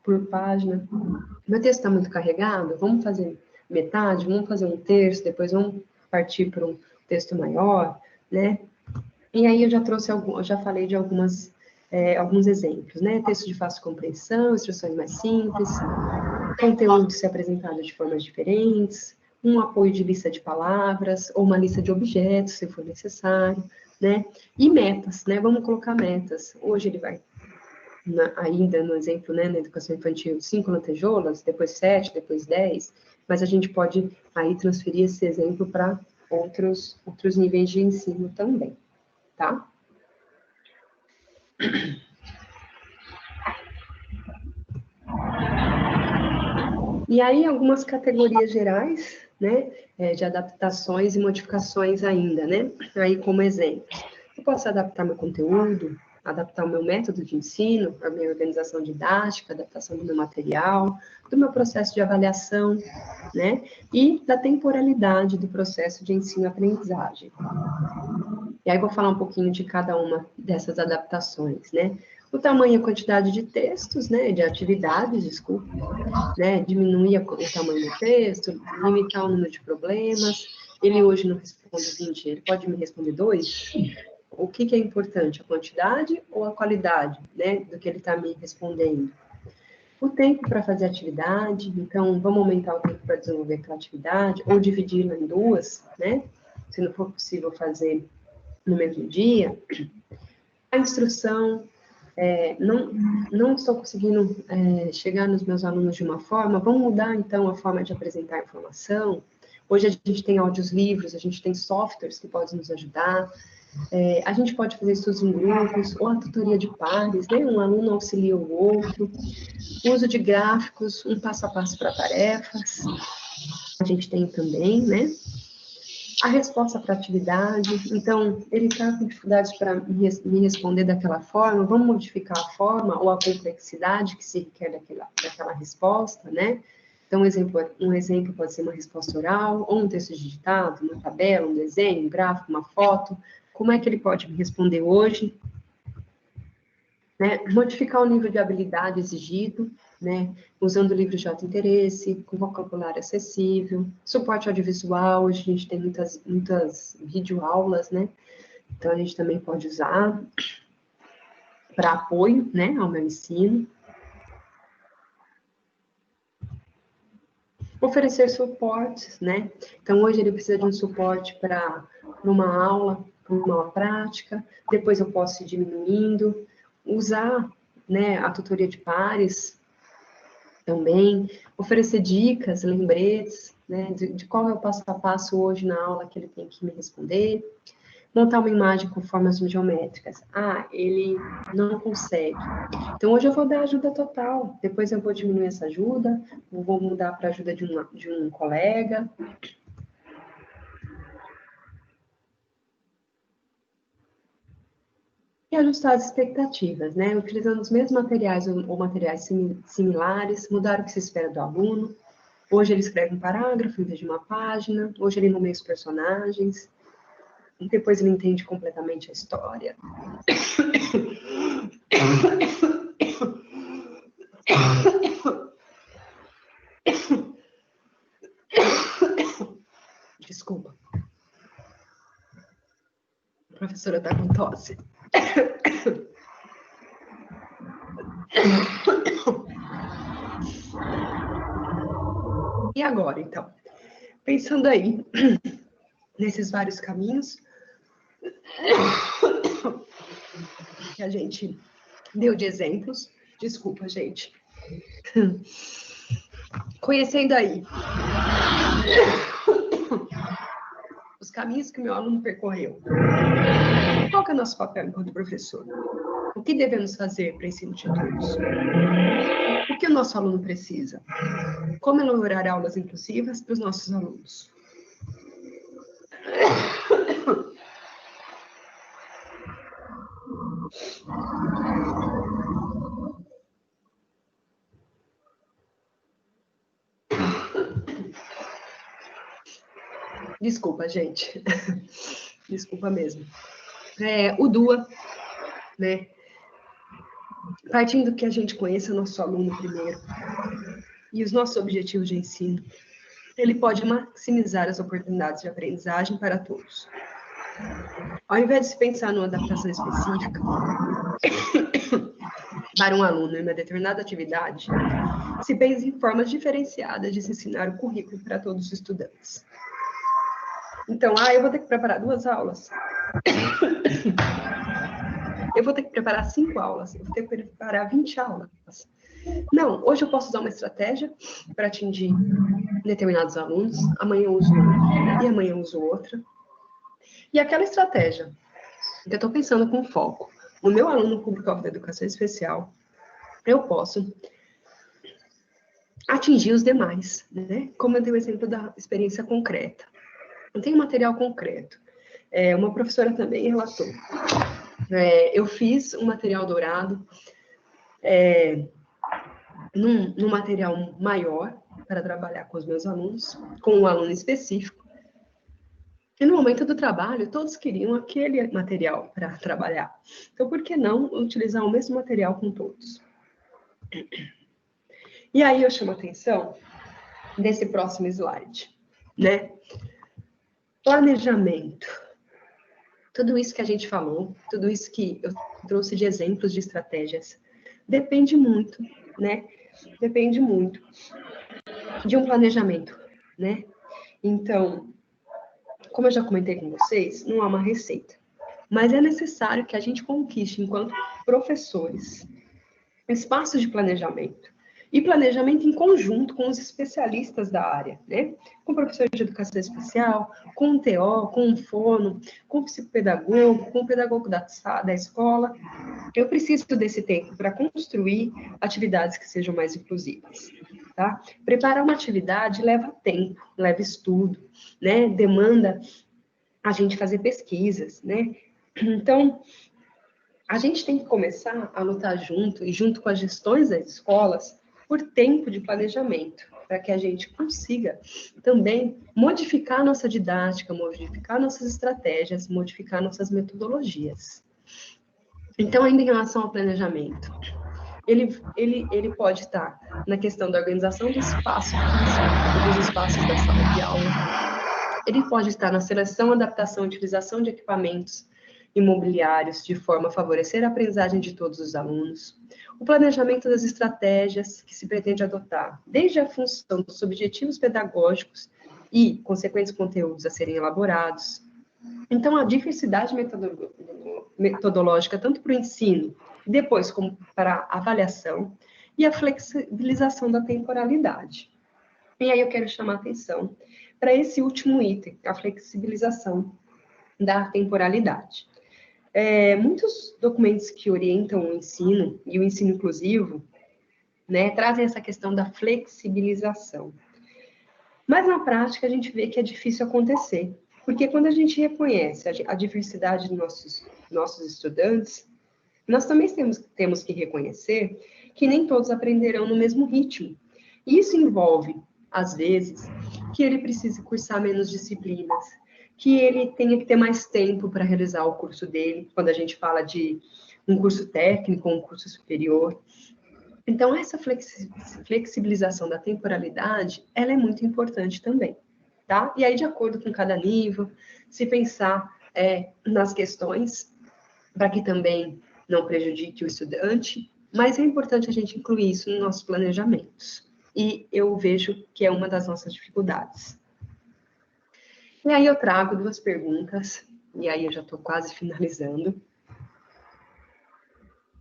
por página. Meu texto está muito carregado, vamos fazer metade, vamos fazer um terço, depois vamos partir para um texto maior, né? E aí eu já falei de alguns exemplos, né? Texto de fácil compreensão, instruções mais simples, conteúdo ser apresentado de formas diferentes, um apoio de lista de palavras, ou uma lista de objetos, se for necessário, né? E metas, né? Vamos colocar metas. Hoje ele vai, ainda no exemplo, né, na educação infantil, 5 lantejoulas, depois 7, depois 10, mas a gente pode aí transferir esse exemplo para outros níveis de ensino também, tá? E aí, algumas categorias gerais, né, de adaptações e modificações ainda, né? Aí, como exemplo, eu posso adaptar meu conteúdo, adaptar o meu método de ensino, a minha organização didática, adaptação do meu material, do meu processo de avaliação, né? E da temporalidade do processo de ensino-aprendizagem. E aí, vou falar um pouquinho de cada uma dessas adaptações, né? O tamanho e a quantidade de textos, né, de atividades, desculpa, né, diminuir o tamanho do texto, limitar o número de problemas. Ele hoje não responde 20, ele pode me responder 2. O que é importante, a quantidade ou a qualidade, né, do que ele está me respondendo? O tempo para fazer atividade, então, vamos aumentar o tempo para desenvolver aquela atividade, ou dividi-la em 2, né, se não for possível fazer no mesmo dia. A instrução, não estou conseguindo chegar nos meus alunos de uma forma, vamos mudar, então, a forma de apresentar a informação. Hoje a gente tem audiolivros, a gente tem softwares que podem nos ajudar, a gente pode fazer estudos em grupos, ou a tutoria de pares, né? Um aluno auxilia o outro, uso de gráficos, um passo a passo para tarefas, a gente tem também, né? A resposta para a atividade, então, ele está com dificuldades para me responder daquela forma, vamos modificar a forma ou a complexidade que se requer daquela resposta, né? Então, um exemplo pode ser uma resposta oral, ou um texto digitado, uma tabela, um desenho, um gráfico, uma foto. Como é que ele pode me responder hoje? Né? Modificar o nível de habilidade exigido, né? Usando livros de alto interesse, com vocabulário acessível, suporte audiovisual, hoje a gente tem muitas videoaulas, né? Então, a gente também pode usar para apoio, né, ao meu ensino. Oferecer suportes, né? Então, hoje ele precisa de um suporte para uma aula, para uma aula prática, depois eu posso ir diminuindo, usar, né, a tutoria de pares também, oferecer dicas, lembretes, né, de qual é o passo a passo hoje na aula que ele tem que me responder, montar uma imagem com formas geométricas. Ah, ele não consegue. Então, hoje eu vou dar ajuda total, depois eu vou diminuir essa ajuda, vou mudar para a ajuda de um colega. E ajustar as expectativas, né? Utilizando os mesmos materiais ou materiais similares, mudar o que se espera do aluno. Hoje ele escreve um parágrafo em vez de uma página, hoje ele nomeia os personagens, e depois ele entende completamente a história. professora está com tosse. E agora, então? Pensando aí nesses vários caminhos que a gente deu de exemplos. Desculpa, gente. Conhecendo aí os caminhos que o meu aluno percorreu. Qual que é o nosso papel enquanto professor? O que devemos fazer para ensino de todos? O que o nosso aluno precisa? Como elaborar aulas inclusivas para os nossos alunos? Desculpa, gente. Desculpa mesmo. O DUA, né? Partindo do que a gente conheça nosso aluno primeiro e os nossos objetivos de ensino, ele pode maximizar as oportunidades de aprendizagem para todos. Ao invés de se pensar numa adaptação específica para um aluno em uma determinada atividade, se pensa em formas diferenciadas de se ensinar o currículo para todos os estudantes. Então, eu vou ter que preparar 2 aulas. Eu vou ter que preparar 5 aulas. Eu vou ter que preparar 20 aulas. Não, hoje eu posso usar uma estratégia para atingir determinados alunos, amanhã eu uso uma, e amanhã eu uso outra. E aquela estratégia que eu estou pensando com foco no meu aluno público-alvo da educação especial, eu posso atingir os demais, né? Como eu dei o exemplo da experiência concreta. Eu tenho material concreto. Uma professora também relatou. Eu fiz um material dourado num material maior para trabalhar com os meus alunos, com um aluno específico. E no momento do trabalho, todos queriam aquele material para trabalhar. Então, por que não utilizar o mesmo material com todos? E aí eu chamo a atenção desse próximo slide, né? Planejamento. Tudo isso que a gente falou, tudo isso que eu trouxe de exemplos de estratégias, depende muito, né? Depende muito de um planejamento, né? Então, como eu já comentei com vocês, não há uma receita, mas é necessário que a gente conquiste, enquanto professores, espaços de planejamento. E planejamento em conjunto com os especialistas da área, né? Com professores de educação especial, com o TO, com o fono, com o psicopedagogo, com o pedagogo da escola. Eu preciso desse tempo para construir atividades que sejam mais inclusivas, tá? Preparar uma atividade leva tempo, leva estudo, né? Demanda a gente fazer pesquisas, né? Então, a gente tem que começar a lutar junto, e junto com as gestões das escolas, por tempo de planejamento, para que a gente consiga também modificar nossa didática, modificar nossas estratégias, modificar nossas metodologias. Então, ainda em relação ao planejamento, ele pode estar na questão da organização do espaço físico, dos espaços da sala de aula. Ele pode estar na seleção, adaptação e utilização de equipamentos imobiliários de forma a favorecer a aprendizagem de todos os alunos. O planejamento das estratégias que se pretende adotar, desde a função dos objetivos pedagógicos e consequentes conteúdos a serem elaborados. Então, a diversidade metodológica, tanto para o ensino, depois como para a avaliação, e a flexibilização da temporalidade. E aí eu quero chamar a atenção para esse último item, a flexibilização da temporalidade. Muitos documentos que orientam o ensino, e o ensino inclusivo, né, trazem essa questão da flexibilização. Mas, na prática, a gente vê que é difícil acontecer, porque quando a gente reconhece a diversidade dos nossos estudantes, nós também temos que reconhecer que nem todos aprenderão no mesmo ritmo. E isso envolve, às vezes, que ele precise cursar menos disciplinas, que ele tenha que ter mais tempo para realizar o curso dele, quando a gente fala de um curso técnico ou um curso superior. Então, essa flexibilização da temporalidade, ela é muito importante também, tá? E aí, de acordo com cada nível, se pensar nas questões, para que também não prejudique o estudante, mas é importante a gente incluir isso nos nossos planejamentos. E eu vejo que é uma das nossas dificuldades. E aí eu trago 2 perguntas, e aí eu já estou quase finalizando,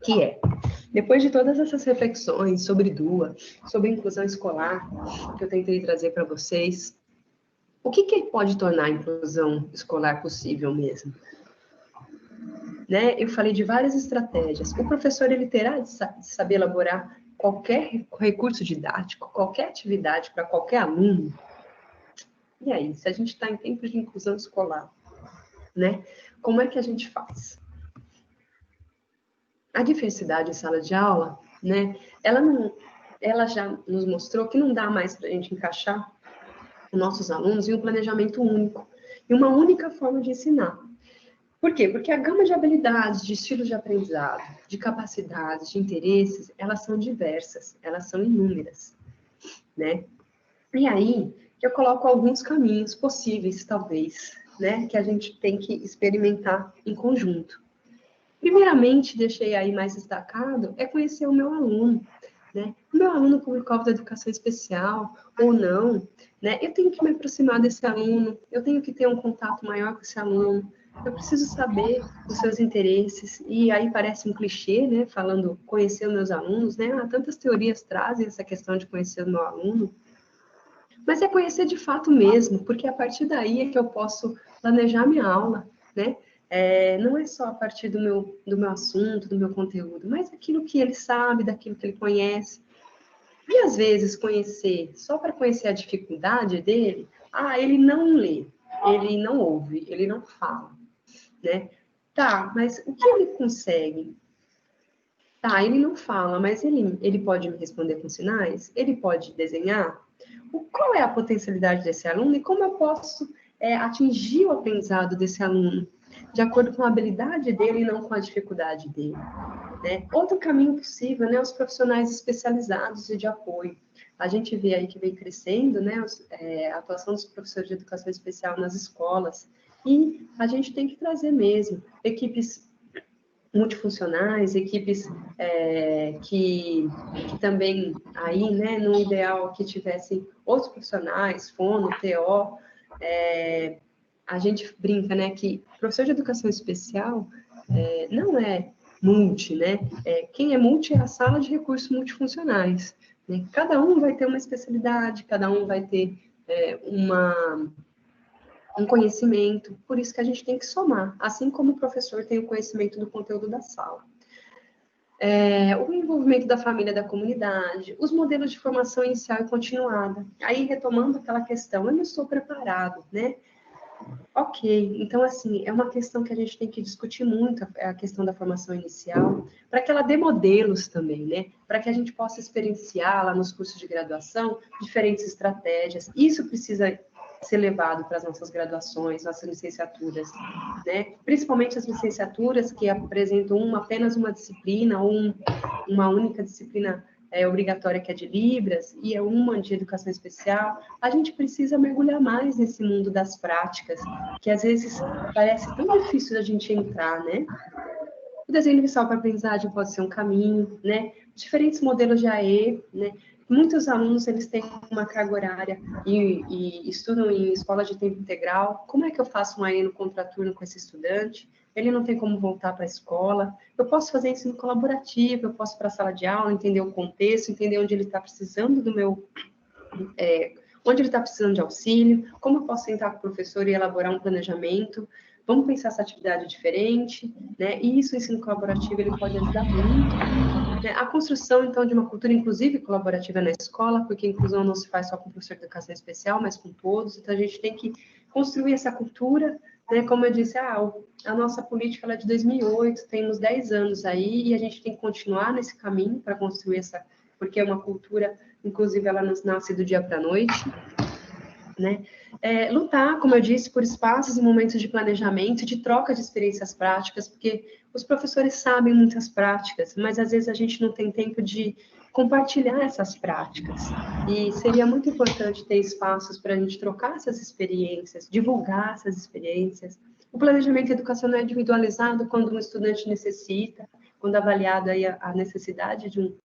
que é, depois de todas essas reflexões sobre DUA, sobre inclusão escolar, que eu tentei trazer para vocês, o que pode tornar a inclusão escolar possível mesmo? Né? Eu falei de várias estratégias. O professor, ele terá de saber elaborar qualquer recurso didático, qualquer atividade para qualquer aluno. E aí, se a gente está em tempos de inclusão escolar, né? Como é que a gente faz? A diversidade em sala de aula, né? Ela já nos mostrou que não dá mais para a gente encaixar os nossos alunos em um planejamento único, em uma única forma de ensinar. Por quê? Porque a gama de habilidades, de estilos de aprendizado, de capacidades, de interesses, elas são diversas, elas são inúmeras, né? E aí, eu coloco alguns caminhos possíveis, talvez, né? Que a gente tem que experimentar em conjunto. Primeiramente, deixei aí mais destacado, é conhecer o meu aluno, né? O meu aluno público-alvo da educação especial, ou não, né? Eu tenho que me aproximar desse aluno, eu tenho que ter um contato maior com esse aluno, eu preciso saber os seus interesses, e aí parece um clichê, né? Falando conhecer os meus alunos, né? Tantas teorias trazem essa questão de conhecer o meu aluno, mas é conhecer de fato mesmo, porque a partir daí é que eu posso planejar minha aula, né? Não é só a partir do meu assunto, do meu conteúdo, mas aquilo que ele sabe, daquilo que ele conhece. E às vezes conhecer, só para conhecer a dificuldade dele, ele não lê, ele não ouve, ele não fala, né? Tá, mas o que ele consegue? Tá, ele não fala, mas ele pode me responder com sinais? Ele pode desenhar? Qual é a potencialidade desse aluno e como eu posso atingir o aprendizado desse aluno de acordo com a habilidade dele e não com a dificuldade dele, né? Outro caminho possível, né, os profissionais especializados e de apoio. A gente vê aí que vem crescendo, né, a atuação dos professores de educação especial nas escolas, e a gente tem que trazer mesmo equipes multifuncionais, equipes que também aí, né, no ideal que tivessem outros profissionais, fono, TO, a gente brinca, né, que professor de educação especial não é multi, né? Quem é multi é a sala de recursos multifuncionais, né? Cada um vai ter uma especialidade, cada um vai ter um conhecimento, por isso que a gente tem que somar, assim como o professor tem o conhecimento do conteúdo da sala. O envolvimento da família, da comunidade, os modelos de formação inicial e continuada. Aí, retomando aquela questão, eu não estou preparado, né? Ok, então, assim, é uma questão que a gente tem que discutir muito, a questão da formação inicial, para que ela dê modelos também, né? Para que a gente possa experienciar lá nos cursos de graduação diferentes estratégias. Isso precisa ser levado para as nossas graduações, nossas licenciaturas, né? Principalmente as licenciaturas que apresentam apenas uma disciplina ou uma única disciplina obrigatória que é de Libras e é uma de educação especial. A gente precisa mergulhar mais nesse mundo das práticas, que às vezes parece tão difícil da gente entrar, né? O desenho visual para aprendizagem pode ser um caminho, né? Diferentes modelos de AE, né? Muitos alunos, eles têm uma carga horária e estudam em escola de tempo integral. Como é que eu faço um AE no contraturno com esse estudante? Ele não tem como voltar para a escola. Eu posso fazer ensino colaborativo, eu posso ir para a sala de aula, entender o contexto, entender onde ele está precisando onde ele está precisando de auxílio, como eu posso sentar com o professor e elaborar um planejamento. Vamos pensar essa atividade diferente, né? E isso, o ensino colaborativo, ele pode ajudar muito. Né? A construção, então, de uma cultura inclusiva e colaborativa na escola, porque a inclusão não se faz só com o professor de educação especial, mas com todos. Então, a gente tem que construir essa cultura, né? Como eu disse, a nossa política ela é de 2008, temos 10 anos aí, e a gente tem que continuar nesse caminho para construir essa, porque é uma cultura, inclusive, ela não nasce do dia para a noite, né? Lutar, como eu disse, por espaços e momentos de planejamento, de troca de experiências práticas, porque os professores sabem muitas práticas, mas às vezes a gente não tem tempo de compartilhar essas práticas. E seria muito importante ter espaços para a gente trocar essas experiências, divulgar essas experiências, O planejamento educacional é individualizado quando um estudante necessita, quando avaliado aí a necessidade de um.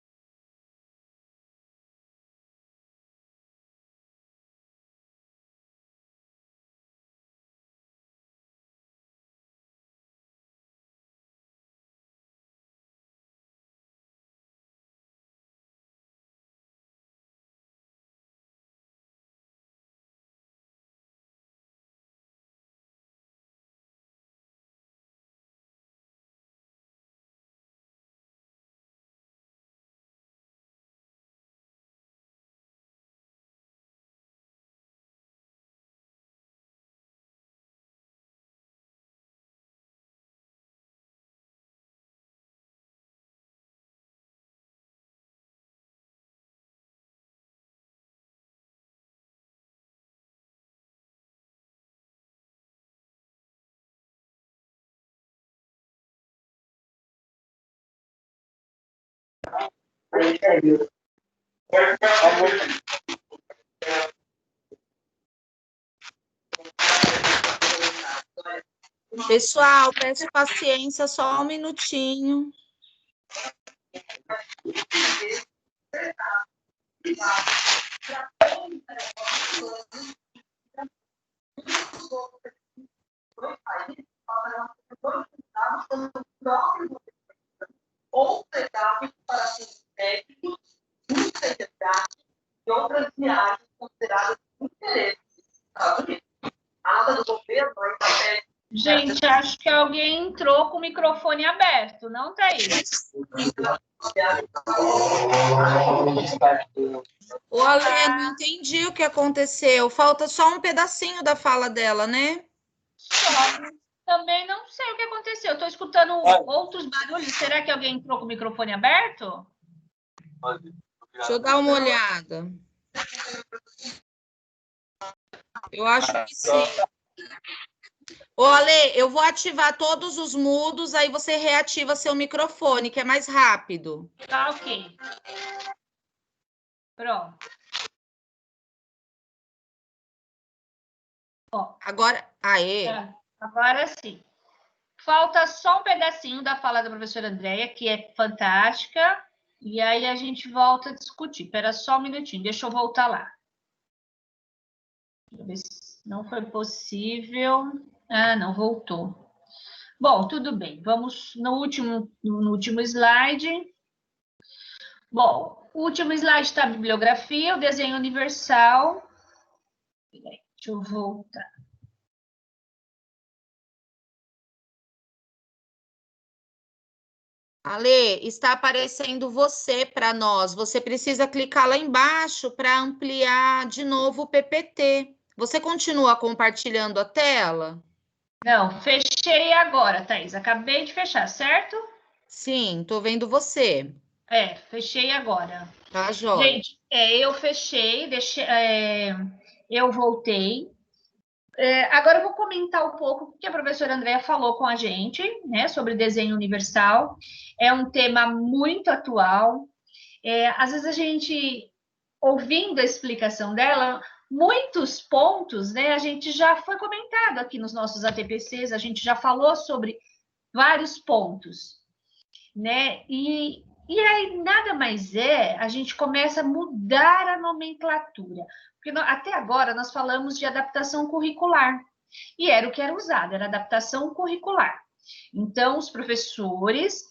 Pessoal, peço paciência, só um minutinho. Ou dados para fins técnicos, e outras viagens consideradas de interesse dos Estados Unidos. A nota do governo ainda. Gente, acho que alguém entrou com o microfone aberto, não, Thaís? Ô, Ale, não entendi o que aconteceu. Falta só um pedacinho da fala dela, né? Também não sei o que aconteceu. Estou escutando outros barulhos. Será que alguém entrou com o microfone aberto? Deixa eu dar uma olhada. Eu acho que sim. Ô, Ale, eu vou ativar todos os mudos, aí você reativa seu microfone, que é mais rápido. Tá, ok. Pronto. Ó, agora, aê. Agora sim. Falta só um pedacinho da fala da professora Andréia, que é fantástica, e aí a gente volta a discutir. Espera só um minutinho, deixa eu voltar lá. Deixa eu ver se não foi possível. Ah, não, voltou. Bom, tudo bem. Vamos no último slide. Bom, o último slide está a bibliografia, o desenho universal. Deixa eu voltar. Ale, está aparecendo você para nós. Você precisa clicar lá embaixo para ampliar de novo o PPT. Você continua compartilhando a tela? Não, fechei agora, Thaís. Acabei de fechar, certo? Sim, estou vendo você. Fechei agora. Tá, joia. Gente, eu fechei, eu voltei. Agora eu vou comentar um pouco o que a professora Andréia falou com a gente, né, sobre desenho universal. É um tema muito atual. Às vezes a gente, ouvindo a explicação dela, muitos pontos, né, a gente já foi comentado aqui nos nossos ATPCs, a gente já falou sobre vários pontos, né? E aí nada mais a gente começa a mudar a nomenclatura. Porque até agora nós falamos de adaptação curricular. E era o que era usado, era adaptação curricular. Então, os professores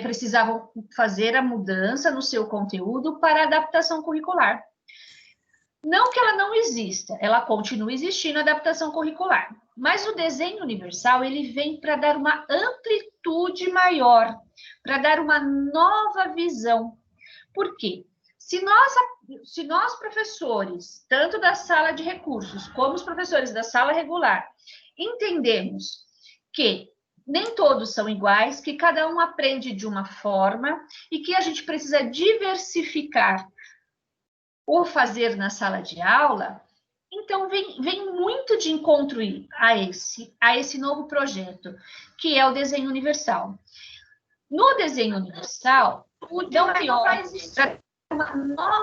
precisavam fazer a mudança no seu conteúdo para a adaptação curricular. Não que ela não exista, ela continua existindo, a adaptação curricular. Mas o desenho universal, ele vem para dar uma amplitude maior, para dar uma nova visão. Por quê? Se nós, professores, tanto da sala de recursos, como os professores da sala regular, entendemos que nem todos são iguais, que cada um aprende de uma forma e que a gente precisa diversificar o fazer na sala de aula, então vem muito de encontro a esse novo projeto, que é o desenho universal. No desenho universal,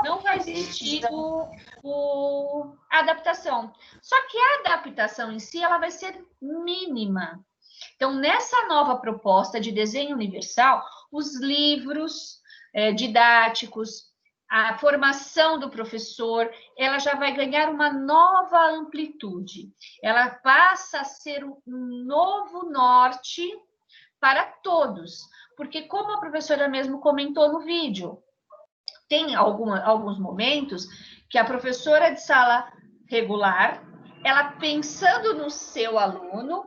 não vai vai existir a adaptação. Só que a adaptação em si, ela vai ser mínima. Então, nessa nova proposta de desenho universal, os livros didáticos, a formação do professor, ela já vai ganhar uma nova amplitude. Ela passa a ser um novo norte para todos, porque como a professora mesmo comentou no vídeo, tem alguns momentos que a professora de sala regular, ela pensando no seu aluno,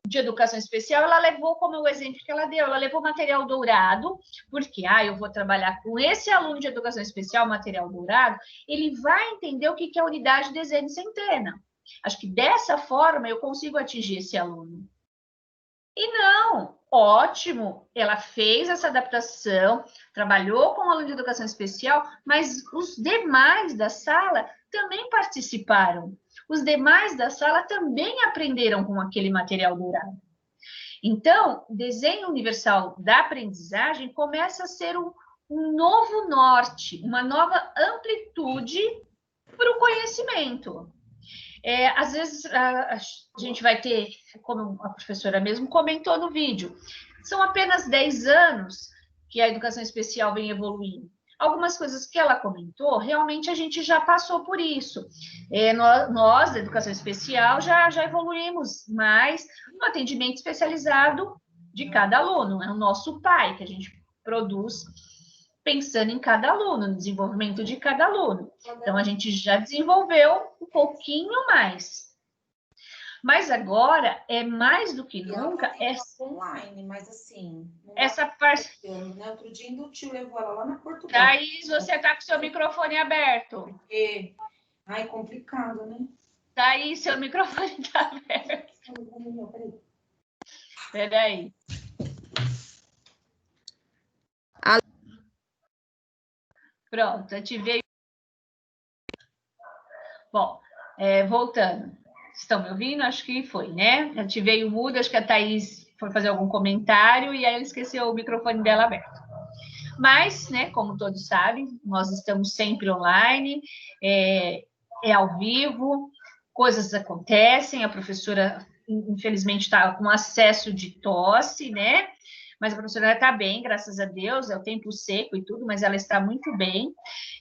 de educação especial, ela levou, como o exemplo que ela deu, ela levou material dourado, porque, eu vou trabalhar com esse aluno de educação especial, material dourado, ele vai entender o que é a unidade de desenho de centena. Acho que dessa forma eu consigo atingir esse aluno. E não, ótimo, ela fez essa adaptação, trabalhou com o aluno de educação especial, mas os demais da sala também participaram. Os demais da sala também aprenderam com aquele material dourado. Então, o desenho universal da aprendizagem começa a ser um novo norte, uma nova amplitude para o conhecimento. Às vezes, a gente vai ter, como a professora mesmo comentou no vídeo, são apenas 10 anos que a educação especial vem evoluindo. Algumas coisas que ela comentou, realmente a gente já passou por isso. Nós, da educação especial, já evoluímos mais no atendimento especializado de cada aluno. É o nosso pai que a gente produz pensando em cada aluno, no desenvolvimento de cada aluno. Então, a gente já desenvolveu um pouquinho mais. Mas agora, mais do que nunca, online, mas assim... Essa parte... Né? Outro dia, o tio levou ela lá na Portugal. Thaís, você está com seu microfone aberto. Porque... é complicado, né? Thaís, seu microfone está aberto. Peraí. Pronto, ativei. Bom, voltando. Estão me ouvindo? Acho que foi, né? Ativei o mudo, acho que a Thaís foi fazer algum comentário e aí ela esqueceu o microfone dela aberto. Mas, né, como todos sabem, nós estamos sempre online, ao vivo, coisas acontecem, a professora, infelizmente, está com acesso de tosse, né? Mas a professora está bem, graças a Deus, é o tempo seco e tudo, mas ela está muito bem.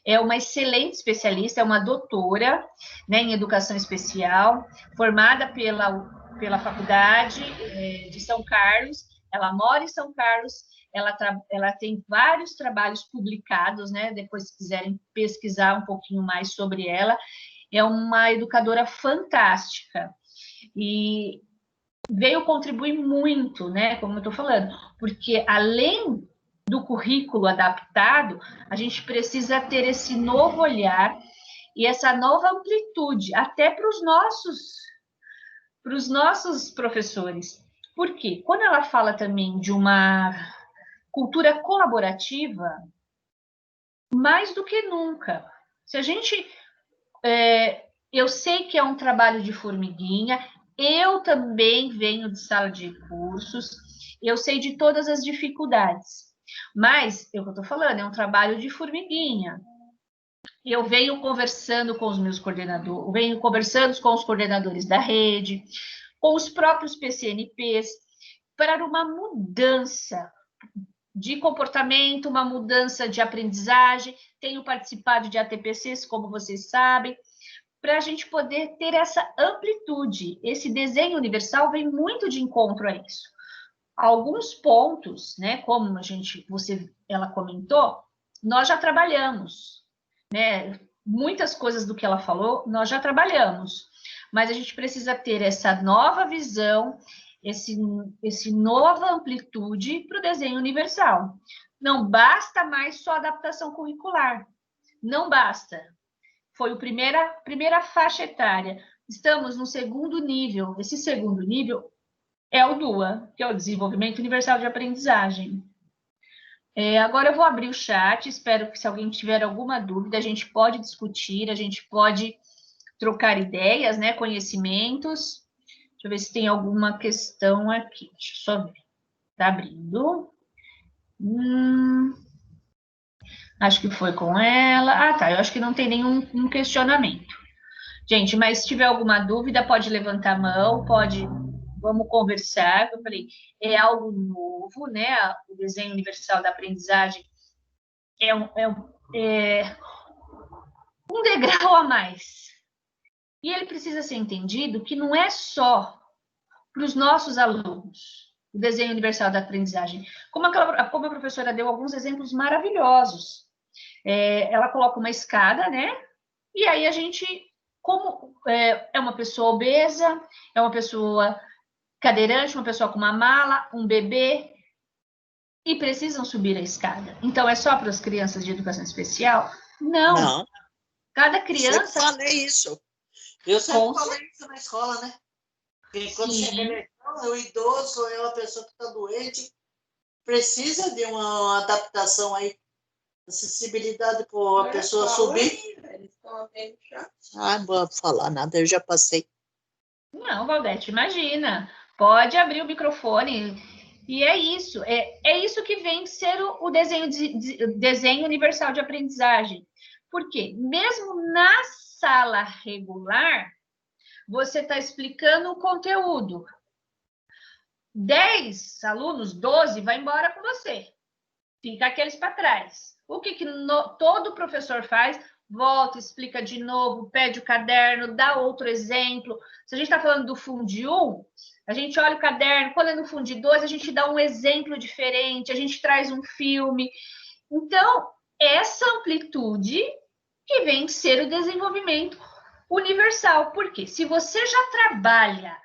É uma excelente especialista, é uma doutora, né, em educação especial, formada pela Faculdade de São Carlos. Ela mora em São Carlos, ela tem vários trabalhos publicados, né? Depois, se quiserem pesquisar um pouquinho mais sobre ela, é uma educadora fantástica. E veio contribuir muito, né? Como eu estou falando, porque além do currículo adaptado, a gente precisa ter esse novo olhar e essa nova amplitude, até para os nossos professores. Por quê? Quando ela fala também de uma cultura colaborativa, mais do que nunca. Se a gente... eu sei que é um trabalho de formiguinha, eu também venho de sala de cursos, eu sei de todas as dificuldades, mas, é o que eu estou falando, é um trabalho de formiguinha. Eu venho conversando com os meus coordenadores, venho conversando com os coordenadores da rede, com os próprios PCNPs, para uma mudança de comportamento, uma mudança de aprendizagem. Tenho participado de ATPCs, como vocês sabem, para a gente poder ter essa amplitude. Esse desenho universal vem muito de encontro a isso. Alguns pontos, né, como ela comentou, nós já trabalhamos, né? Muitas coisas do que ela falou, nós já trabalhamos, mas a gente precisa ter essa nova visão, esse nova amplitude para o desenho universal. Não basta mais só adaptação curricular, não basta. Foi a primeira faixa etária. Estamos no segundo nível. Esse segundo nível é o DUA, que é o Desenvolvimento Universal de Aprendizagem. Agora eu vou abrir o chat, espero que se alguém tiver alguma dúvida, a gente pode discutir, a gente pode trocar ideias, né, conhecimentos. Deixa eu ver se tem alguma questão aqui. Deixa eu só ver. Está abrindo. Acho que foi com ela. Ah, tá. Eu acho que não tem nenhum questionamento. Gente, mas se tiver alguma dúvida, pode levantar a mão, vamos conversar. Eu falei, é algo novo, né? O desenho universal da aprendizagem é um degrau a mais. E ele precisa ser entendido que não é só para os nossos alunos, o desenho universal da aprendizagem. Como a professora deu alguns exemplos maravilhosos. Ela coloca uma escada, né? E aí a gente, como é uma pessoa obesa, é uma pessoa cadeirante, uma pessoa com uma mala, um bebê, e precisam subir a escada. Então, é só para as crianças de educação especial? Não. Não, Cada eu criança... sempre falei isso. Eu sempre falei isso na escola, né? Porque quando Sim. chega na escola, o idoso é uma pessoa que está doente, precisa de uma adaptação aí, acessibilidade para a pessoa subir. Ah, não vou falar nada, eu já passei. Não, Valdete, imagina. Pode abrir o microfone. E é isso. É isso que vem ser o desenho universal de aprendizagem. Porque mesmo na sala regular, você está explicando o conteúdo. 10 alunos, 12, vai embora com você. Fica aqueles para trás. O que todo professor faz? Volta, explica de novo, pede o caderno, dá outro exemplo. Se a gente está falando do Fundi 1, a gente olha o caderno. Quando é no Fundi 2, a gente dá um exemplo diferente, a gente traz um filme. Então, essa amplitude que vem ser o desenvolvimento universal. Porque se você já trabalha,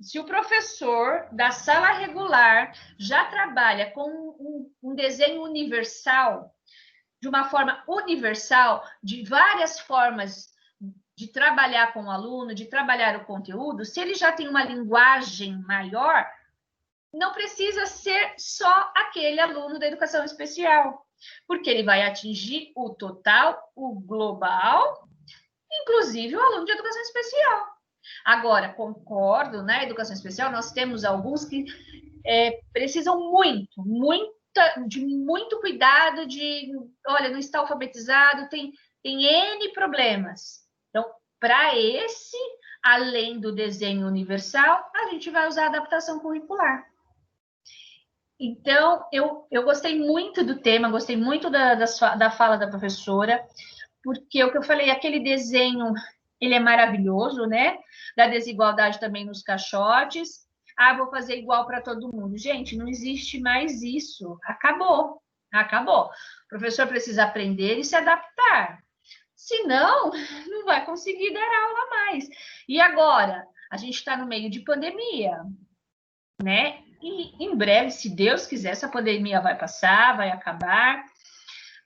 se o professor da sala regular já trabalha com um desenho universal, de uma forma universal, de várias formas de trabalhar com o aluno, de trabalhar o conteúdo, se ele já tem uma linguagem maior, não precisa ser só aquele aluno da educação especial, porque ele vai atingir o total, o global, inclusive o aluno de educação especial. Agora, concordo, na educação especial, nós temos alguns que precisam de muito cuidado, olha, não está alfabetizado, tem N problemas. Então, para esse, além do desenho universal, a gente vai usar a adaptação curricular. Então, eu gostei muito do tema, gostei muito da fala da professora, porque o que eu falei, aquele desenho, ele é maravilhoso, né? Da desigualdade também nos caixotes. Ah, vou fazer igual para todo mundo. Gente, não existe mais isso. Acabou. O professor precisa aprender e se adaptar. Senão, não vai conseguir dar aula mais. E agora, a gente está no meio de pandemia, né? E em breve, se Deus quiser, essa pandemia vai passar, vai acabar.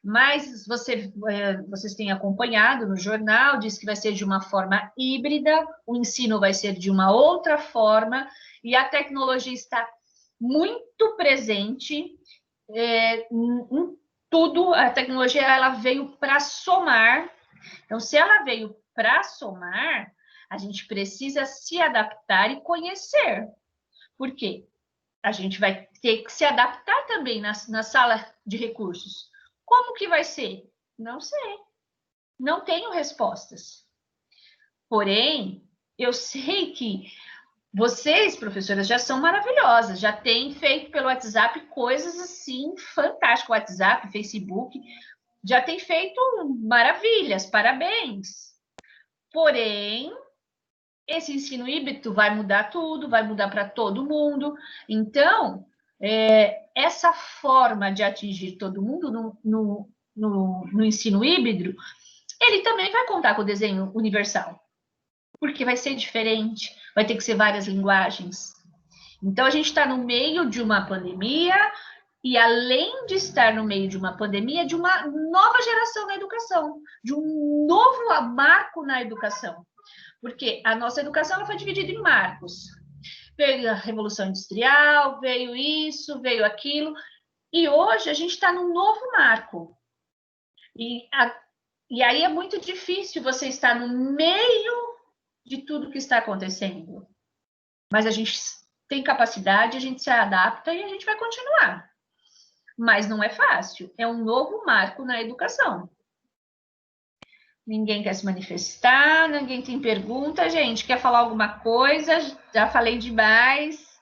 Mas vocês têm acompanhado no jornal, diz que vai ser de uma forma híbrida, o ensino vai ser de uma outra forma, e a tecnologia está muito presente em tudo. A tecnologia ela veio para somar. Então, se ela veio para somar, a gente precisa se adaptar e conhecer. Por quê? A gente vai ter que se adaptar também na sala de recursos. Como que vai ser? Não sei. Não tenho respostas. Porém, eu sei que vocês, professoras, já são maravilhosas, já têm feito pelo WhatsApp coisas assim fantásticas. WhatsApp, Facebook, já tem feito maravilhas, parabéns. Porém, esse ensino híbrido vai mudar tudo, vai mudar para todo mundo. Então, essa forma de atingir todo mundo no ensino híbrido, ele também vai contar com o desenho universal, porque vai ser diferente, vai ter que ser várias linguagens. Então, a gente está no meio de uma pandemia, e além de estar no meio de uma pandemia, de uma nova geração na educação, de um novo marco na educação. Porque a nossa educação ela foi dividida em marcos. Veio a Revolução Industrial, veio isso, veio aquilo, e hoje a gente está num novo marco. E aí é muito difícil você estar no meio de tudo que está acontecendo. Mas a gente tem capacidade, a gente se adapta e a gente vai continuar. mas não é fácil. É um novo marco na educação. Ninguém quer se manifestar, ninguém tem pergunta, gente. Quer falar alguma coisa? Já falei demais.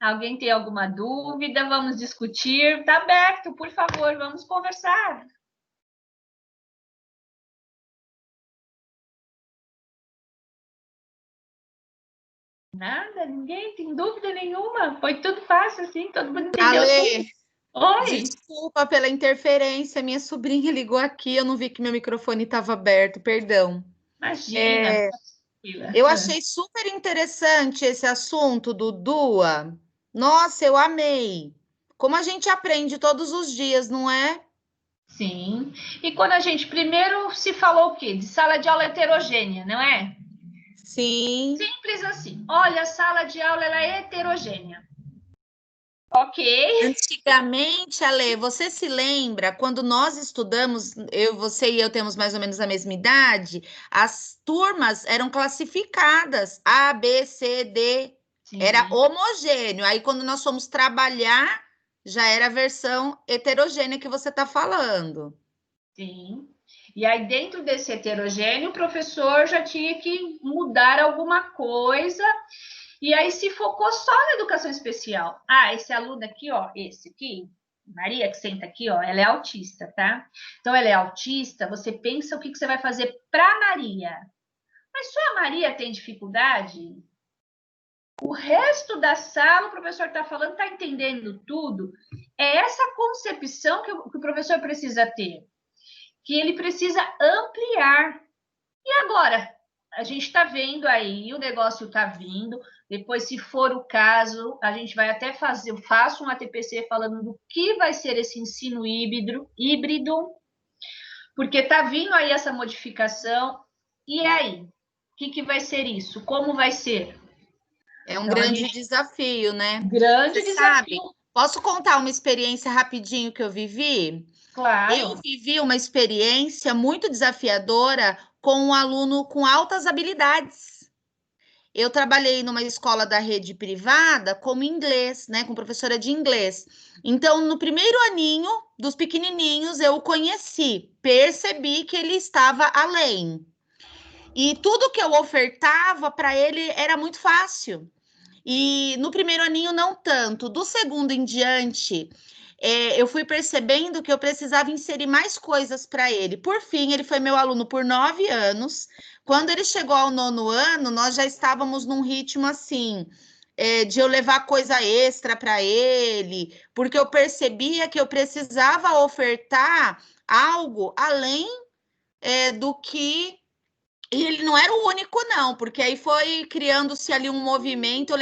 Alguém tem alguma dúvida? Vamos discutir. Está aberto, por favor, vamos conversar. Nada, ninguém tem dúvida nenhuma. Foi tudo fácil, assim, todo mundo entendeu. Ale, Oi. desculpa pela interferência, minha sobrinha ligou aqui, eu não vi que meu microfone estava aberto, perdão. Imagina. Eu achei super interessante esse assunto do DUA. Nossa, eu amei. Como a gente aprende todos os dias, não é? Sim. E quando a gente primeiro se falou o quê? De sala de aula heterogênea, não é? Sim. Simples assim. Olha, a sala de aula ela é heterogênea. Ok. Antigamente, Ale, você se lembra quando nós estudamos, você e eu temos mais ou menos a mesma idade, as turmas eram classificadas A, B, C, D, Sim. era homogêneo. Aí quando nós fomos trabalhar, já era a versão heterogênea que você está falando. Sim. E aí, dentro desse heterogêneo, o professor já tinha que mudar alguma coisa, e aí se focou só na educação especial. Ah, esse aluno aqui, ó, esse aqui, Maria, que senta aqui, ó, ela é autista, tá? Então, ela é autista, você pensa o que você vai fazer para Maria. Mas só a Maria tem dificuldade? O resto da sala, o professor está falando, está entendendo tudo. É essa concepção que o professor precisa ter, que ele precisa ampliar. E agora? A gente está vendo aí, o negócio está vindo. Depois, se for o caso, a gente vai até fazer, eu faço um ATPC falando do que vai ser esse ensino híbrido, porque está vindo aí essa modificação. E aí? O que vai ser isso? Como vai ser? É um Então, grande desafio, né? Grande Você desafio. sabe, posso contar uma experiência rapidinho que eu vivi? Claro. Eu vivi uma experiência muito desafiadora com um aluno com altas habilidades. Eu trabalhei numa escola da rede privada como inglês, né, com professora de inglês. Então, no primeiro aninho dos pequenininhos, eu o conheci, percebi que ele estava além. E tudo que eu ofertava para ele era muito fácil. E no primeiro aninho, não tanto. Do segundo em diante, eu fui percebendo que eu precisava inserir mais coisas para ele. Por fim, ele foi meu aluno por 9 anos. Quando ele chegou ao 9º ano, nós já estávamos num ritmo assim, de eu levar coisa extra para ele, porque eu percebia que eu precisava ofertar algo além do que e ele não era o único, não, porque aí foi criando-se ali um movimento.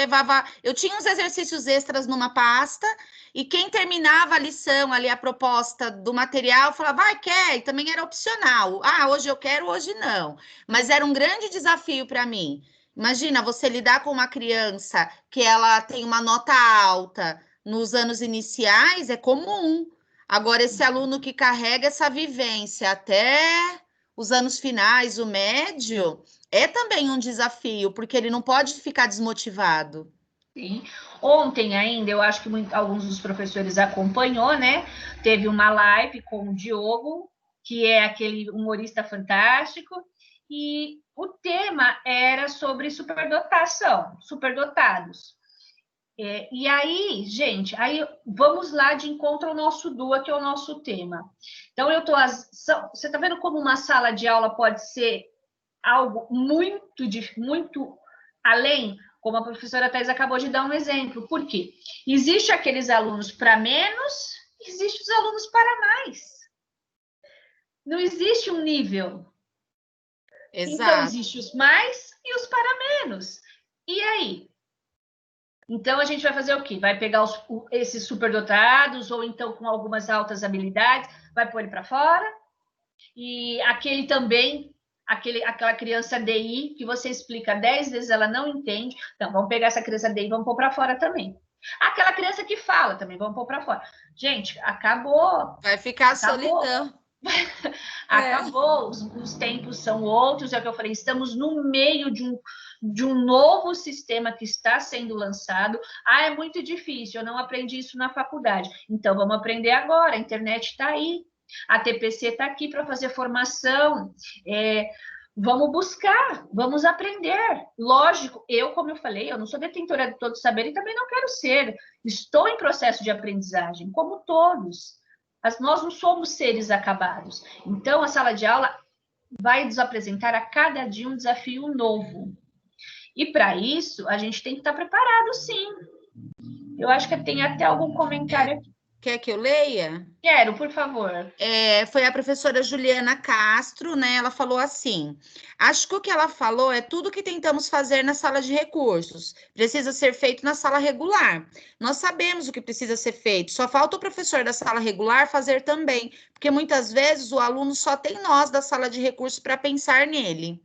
Eu tinha uns exercícios extras numa pasta, e quem terminava a lição ali, a proposta do material, falava, vai, quer? E também era opcional. Ah, hoje eu quero, hoje não. Mas era um grande desafio para mim. Imagina você lidar com uma criança que ela tem uma nota alta nos anos iniciais, é comum. Agora, esse aluno que carrega essa vivência até os anos finais, o médio, é também um desafio, porque ele não pode ficar desmotivado. Sim. Ontem ainda, eu acho que alguns dos professores acompanhou, né? Teve uma live com o Diogo, que é aquele humorista fantástico, e o tema era sobre superdotação, superdotados. E aí, gente, aí vamos lá de encontro ao nosso DUA, que é o nosso tema. Então, você está vendo como uma sala de aula pode ser algo muito além, como a professora Thais acabou de dar um exemplo. Por quê? Existe aqueles alunos para menos, existe os alunos para mais. Não existe um nível. Exato. Então, existe os mais e os para menos. E aí? Então, a gente vai fazer o quê? Vai pegar esses superdotados, ou então com algumas altas habilidades, vai pôr ele para fora, e aquele também, aquela criança DI, que você explica 10 vezes, ela não entende, então vamos pegar essa criança DI e vamos pôr para fora também. Aquela criança que fala também, vamos pôr para fora. Gente, acabou. Vai ficar acabou. solidão. Acabou, os tempos são outros, é o que eu falei, estamos no meio de um novo sistema que está sendo lançado. É muito difícil, eu não aprendi isso na faculdade. Então, vamos aprender agora, a internet está aí, a TPC está aqui para fazer formação, vamos buscar, vamos aprender. Lógico, como eu falei, eu não sou detentora de todo o saber e também não quero ser. Estou em processo de aprendizagem, como todos. Mas nós não somos seres acabados. Então, a sala de aula vai nos apresentar a cada dia um desafio novo. E para isso, a gente tem que estar preparado, sim. Eu acho que tem até algum comentário aqui. Quer que eu leia? Quero, por favor. Foi a professora Juliana Castro, né? Ela falou assim: acho que o que ela falou é tudo que tentamos fazer na sala de recursos. Precisa ser feito na sala regular. Nós sabemos o que precisa ser feito, só falta o professor da sala regular fazer também, porque muitas vezes o aluno só tem nós da sala de recursos para pensar nele.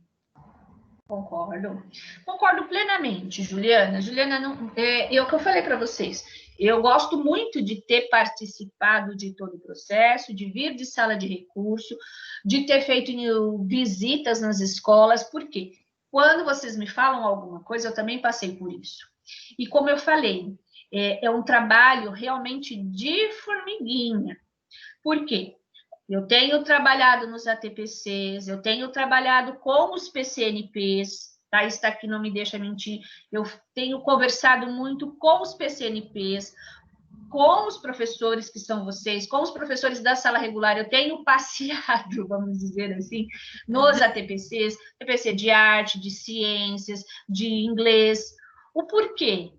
Concordo plenamente, Juliana. Juliana, o que eu falei para vocês. Eu gosto muito de ter participado de todo o processo, de vir de sala de recurso, de ter feito visitas nas escolas, porque quando vocês me falam alguma coisa, eu também passei por isso. E como eu falei, é um trabalho realmente de formiguinha. Por quê? Eu tenho trabalhado nos ATPCs, eu tenho trabalhado com os PCNPs, tá? Isso aqui não me deixa mentir. Eu tenho conversado muito com os PCNPs, com os professores que são vocês, com os professores da sala regular. Eu tenho passeado, vamos dizer assim, nos ATPCs, ATPC de arte, de ciências, de inglês. O porquê?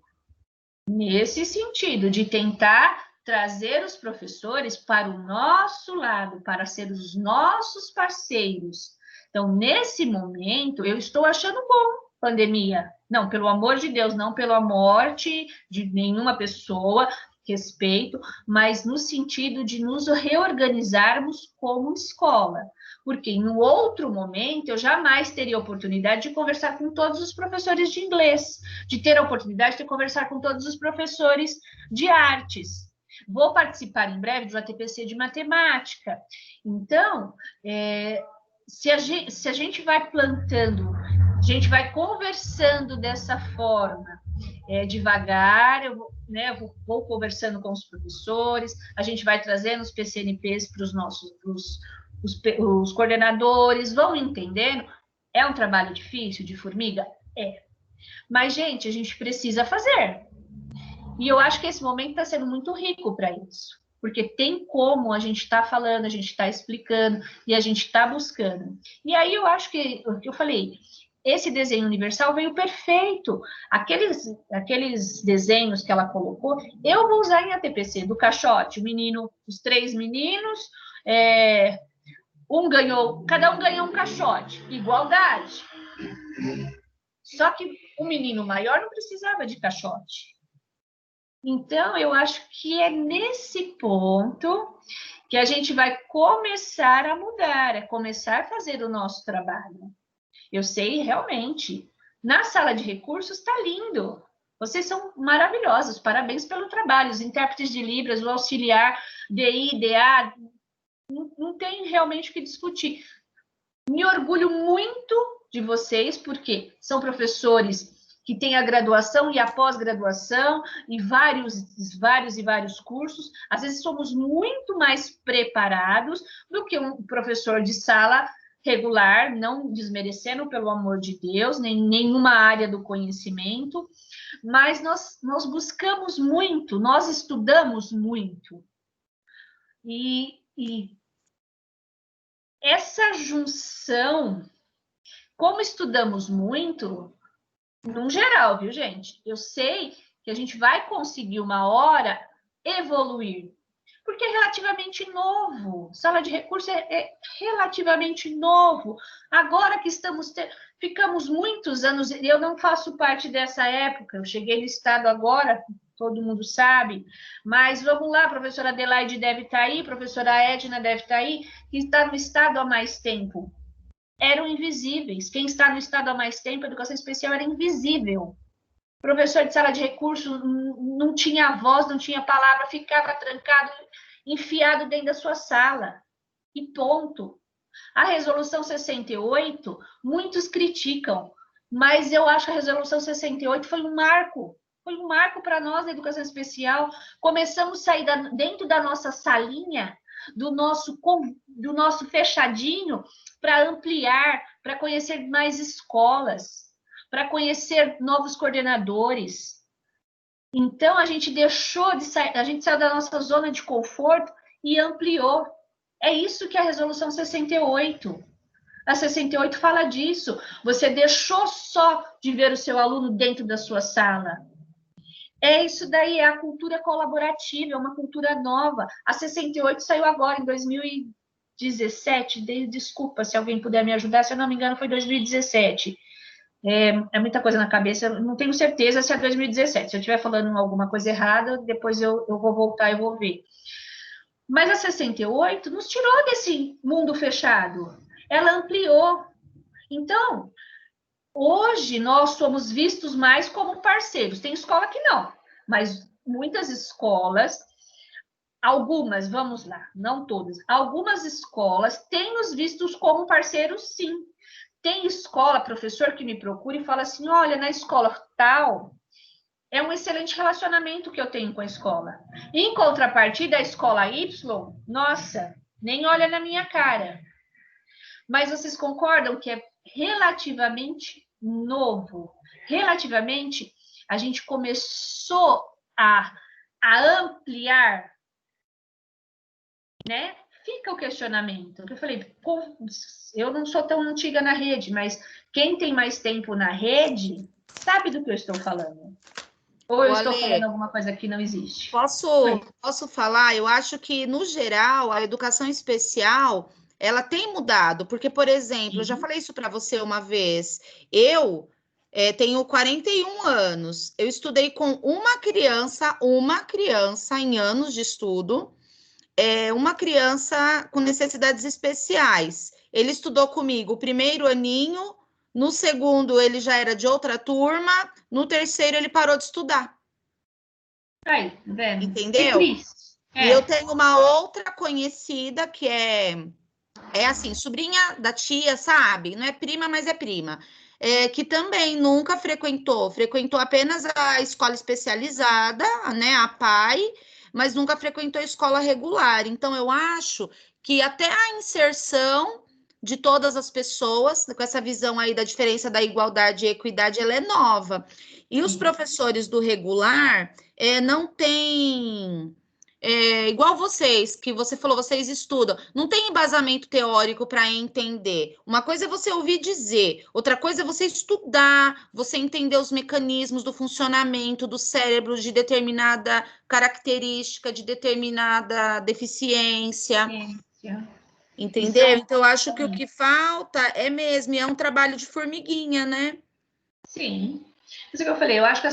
Nesse sentido, de tentar trazer os professores para o nosso lado, para ser os nossos parceiros. Então, nesse momento, eu estou achando bom pandemia. Não, pelo amor de Deus, não pela morte de nenhuma pessoa, respeito, mas no sentido de nos reorganizarmos como escola. Porque em um outro momento eu jamais teria a oportunidade de conversar com todos os professores de inglês, de ter a oportunidade de conversar com todos os professores de artes. Vou participar em breve do ATPC de matemática. Então, se a gente vai plantando, a gente vai conversando dessa forma, devagar, eu vou conversando com os professores, a gente vai trazendo os PCNPs para os nossos, os coordenadores, vão entendendo. É um trabalho difícil, de formiga? É. Mas, gente, a gente precisa fazer. E eu acho que esse momento está sendo muito rico para isso. Porque tem como a gente está falando, a gente está explicando e a gente está buscando. E aí eu acho que, o que eu falei, esse desenho universal veio perfeito. Aqueles desenhos que ela colocou, eu vou usar em ATPC, do caixote, os 3 meninos, cada um ganhou um caixote, igualdade. Só que o menino maior não precisava de caixote. Então, eu acho que é nesse ponto que a gente vai começar a mudar, começar a fazer o nosso trabalho. Eu sei, realmente, na sala de recursos está lindo. Vocês são maravilhosos, parabéns pelo trabalho. Os intérpretes de Libras, o auxiliar, DI, DA, não tem realmente o que discutir. Me orgulho muito de vocês, porque são professores que têm a graduação e a pós-graduação, e vários cursos. Às vezes somos muito mais preparados do que um professor de sala regular, não desmerecendo, pelo amor de Deus, nem nenhuma área do conhecimento, mas nós buscamos muito, nós estudamos muito. E essa junção, como estudamos muito, no geral, viu, gente? Eu sei que a gente vai conseguir uma hora evoluir, porque é relativamente novo. Sala de recurso é relativamente novo. Agora que ficamos muitos anos, eu não faço parte dessa época, eu cheguei no estado agora, todo mundo sabe, mas vamos lá, a professora Adelaide deve estar aí, a professora Edna deve estar aí, que está no estado há mais tempo. Eram invisíveis. Quem está no estado há mais tempo, a educação especial era invisível. O professor de sala de recurso não tinha voz, não tinha palavra, ficava trancado, enfiado dentro da sua sala. e ponto. A resolução 68, muitos criticam, mas eu acho que a resolução 68 foi um marco para nós da educação especial. Começamos a sair dentro da nossa salinha, do nosso fechadinho, para ampliar, para conhecer mais escolas, para conhecer novos coordenadores. Então, a gente deixou de sair, a gente saiu da nossa zona de conforto e ampliou. É isso que é a resolução 68. A 68 fala disso. Você deixou só de ver o seu aluno dentro da sua sala. É isso daí, é a cultura colaborativa, é uma cultura nova. A 68 saiu agora, em 2017. Desculpa se alguém puder me ajudar, se eu não me engano, foi 2017. É muita coisa na cabeça, eu não tenho certeza se é 2017. Se eu estiver falando alguma coisa errada, depois eu vou voltar e vou ver. Mas a 68 nos tirou desse mundo fechado. Ela ampliou. Então, hoje nós somos vistos mais como parceiros. Tem escola que não, mas muitas escolas, algumas, vamos lá, não todas, algumas escolas têm nos vistos como parceiros, sim. Tem escola, professor que me procura e fala assim, olha, na escola tal, é um excelente relacionamento que eu tenho com a escola. Em contrapartida, a escola Y, nossa, nem olha na minha cara. Mas vocês concordam que é relativamente novo? Relativamente, a gente começou a ampliar, né? Fica o questionamento. Eu falei, eu não sou tão antiga na rede, mas quem tem mais tempo na rede sabe do que eu estou falando. Ou eu estou falando alguma coisa que não existe? Posso falar? Eu acho que, no geral, a educação especial, ela tem mudado. Porque, por exemplo, eu já falei isso para você uma vez. Eu tenho 41 anos. Eu estudei com uma criança em anos de estudo, uma criança com necessidades especiais. Ele estudou comigo o primeiro aninho, no segundo ele já era de outra turma, no terceiro ele parou de estudar. Aí, vendo? Entendeu? E eu tenho uma outra conhecida que é assim, sobrinha da tia, sabe? Não é prima, mas é prima. Que também nunca frequentou apenas a escola especializada, né, a PAI, mas nunca frequentou a escola regular. Então, eu acho que até a inserção de todas as pessoas, com essa visão aí da diferença da igualdade e equidade, ela é nova. E os professores do regular não têm... igual vocês, que você falou, vocês estudam, não tem embasamento teórico para entender. Uma coisa é você ouvir dizer, outra coisa é você estudar, você entender os mecanismos do funcionamento do cérebro de determinada característica, de determinada deficiência. Entendeu? Então, eu acho que o que falta é um trabalho de formiguinha, né? Sim. Isso que eu falei, eu acho que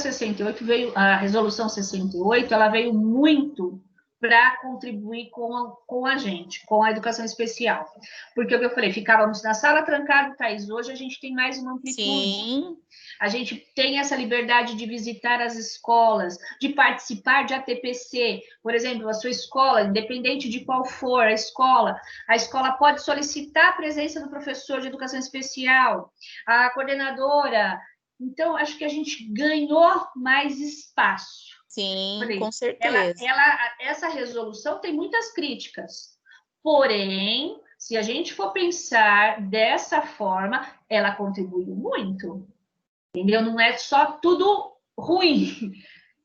a resolução 68, ela veio muito para contribuir com a gente, com a educação especial. Porque o que eu falei, ficávamos na sala trancado, Thaís, hoje a gente tem mais uma amplitude. Sim. A gente tem essa liberdade de visitar as escolas, de participar de ATPC. Por exemplo, a sua escola, independente de qual for a escola pode solicitar a presença do professor de educação especial, a coordenadora. Então, acho que a gente ganhou mais espaço. Sim, com certeza. Essa resolução tem muitas críticas. Porém, se a gente for pensar dessa forma, ela contribuiu muito. Entendeu? Não é só tudo ruim.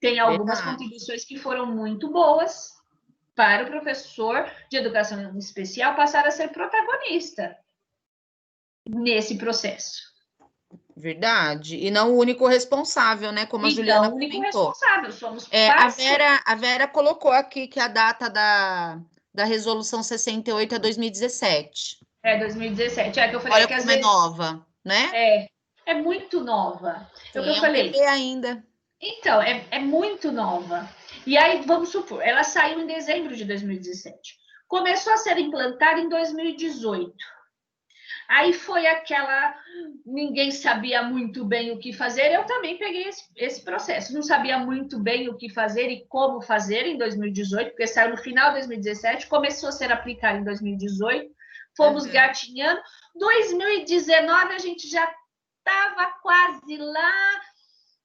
Tem algumas contribuições que foram muito boas para o professor de educação especial passar a ser protagonista nesse processo. Verdade. E não o único responsável, né? Como a Juliana comentou. Então, o único responsável, somos a Vera colocou aqui que a data da resolução 68 é 2017. 2017. Que eu falei. Olha como é nova, né? É muito nova. Sim, eu falei. Bebê ainda. Então, é muito nova. E aí, vamos supor, ela saiu em dezembro de 2017. Começou a ser implantada em 2018. Aí foi aquela... Ninguém sabia muito bem o que fazer, eu também peguei esse processo. Não sabia muito bem o que fazer e como fazer em 2018, porque saiu no final de 2017, começou a ser aplicado em 2018, fomos gatinhando. 2019 a gente já estava quase lá,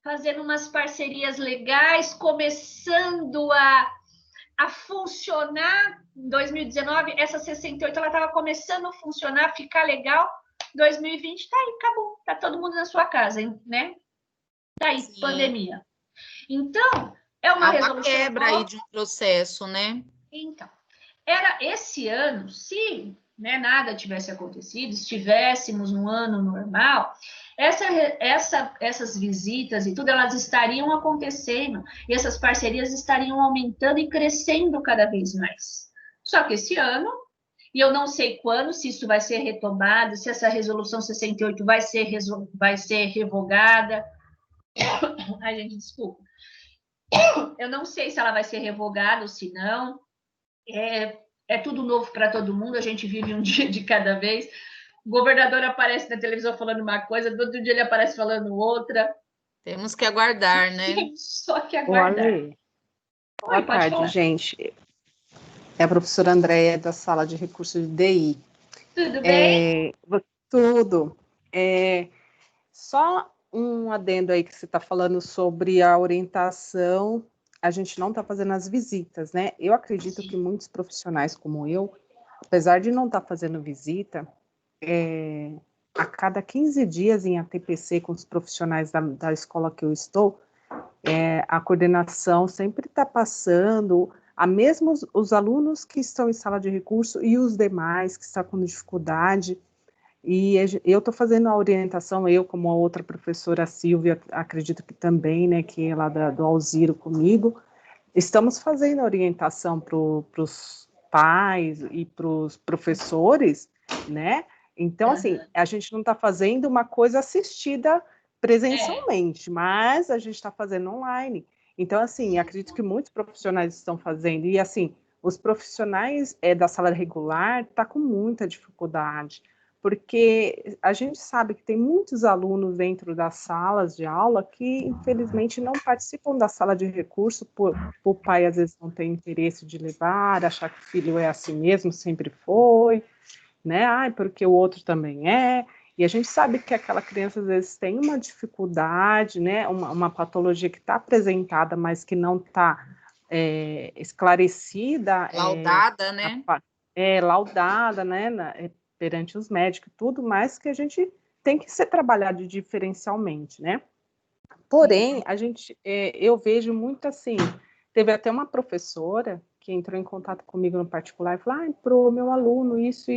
fazendo umas parcerias legais, começando a funcionar. Em 2019, essa 68 ela estava começando a funcionar, ficar legal. 2020 tá aí, acabou, tá todo mundo na sua casa, né? Tá aí, Sim. Pandemia. Então, é uma Há uma resolução quebra aí nova. de um processo, né? Então, era esse ano, se nada tivesse acontecido, estivéssemos num ano normal, essas visitas e tudo, elas estariam acontecendo, e essas parcerias estariam aumentando e crescendo cada vez mais. Só que esse ano, e eu não sei quando, se isso vai ser retomado, se essa resolução 68 vai ser revogada. Ai, gente, desculpa. Eu não sei se ela vai ser revogada ou se não. É tudo novo para todo mundo, a gente vive um dia de cada vez. O governador aparece na televisão falando uma coisa, do outro dia ele aparece falando outra. Temos que aguardar, né? Temos só que aguardar. Ale, boa Pode tarde, falar. gente. É a professora Andréia, da sala de recursos de DI. Tudo bem? Tudo. Só um adendo aí que você está falando sobre a orientação, a gente não está fazendo as visitas, né? Eu acredito que muitos profissionais como eu, apesar de não estar fazendo visita, a cada 15 dias em ATPC com os profissionais da escola que eu estou, a coordenação sempre está passando a mesmos os alunos que estão em sala de recurso e os demais que estão com dificuldade. E eu estou fazendo a orientação, eu como a outra professora, a Silvia, acredito que também, né, que é lá do Alziro comigo, estamos fazendo a orientação para os pais e para os professores, né? Então, assim, a gente não está fazendo uma coisa assistida presencialmente, mas a gente está fazendo online. Então, assim, acredito que muitos profissionais estão fazendo, e assim, os profissionais da sala regular estão com muita dificuldade, porque a gente sabe que tem muitos alunos dentro das salas de aula que, infelizmente, não participam da sala de recurso, o pai, às vezes, não tem interesse de levar, achar que o filho é assim mesmo, sempre foi, né? Ai, porque o outro também é. E a gente sabe que aquela criança, às vezes, tem uma dificuldade, né? Uma patologia que está apresentada, mas que não está esclarecida. Laudada, né? Laudada, né? Perante os médicos e tudo, mas que a gente tem que ser trabalhado diferencialmente, né? Porém, eu vejo muito assim, teve até uma professora que entrou em contato comigo no particular e falou, pro meu aluno, isso.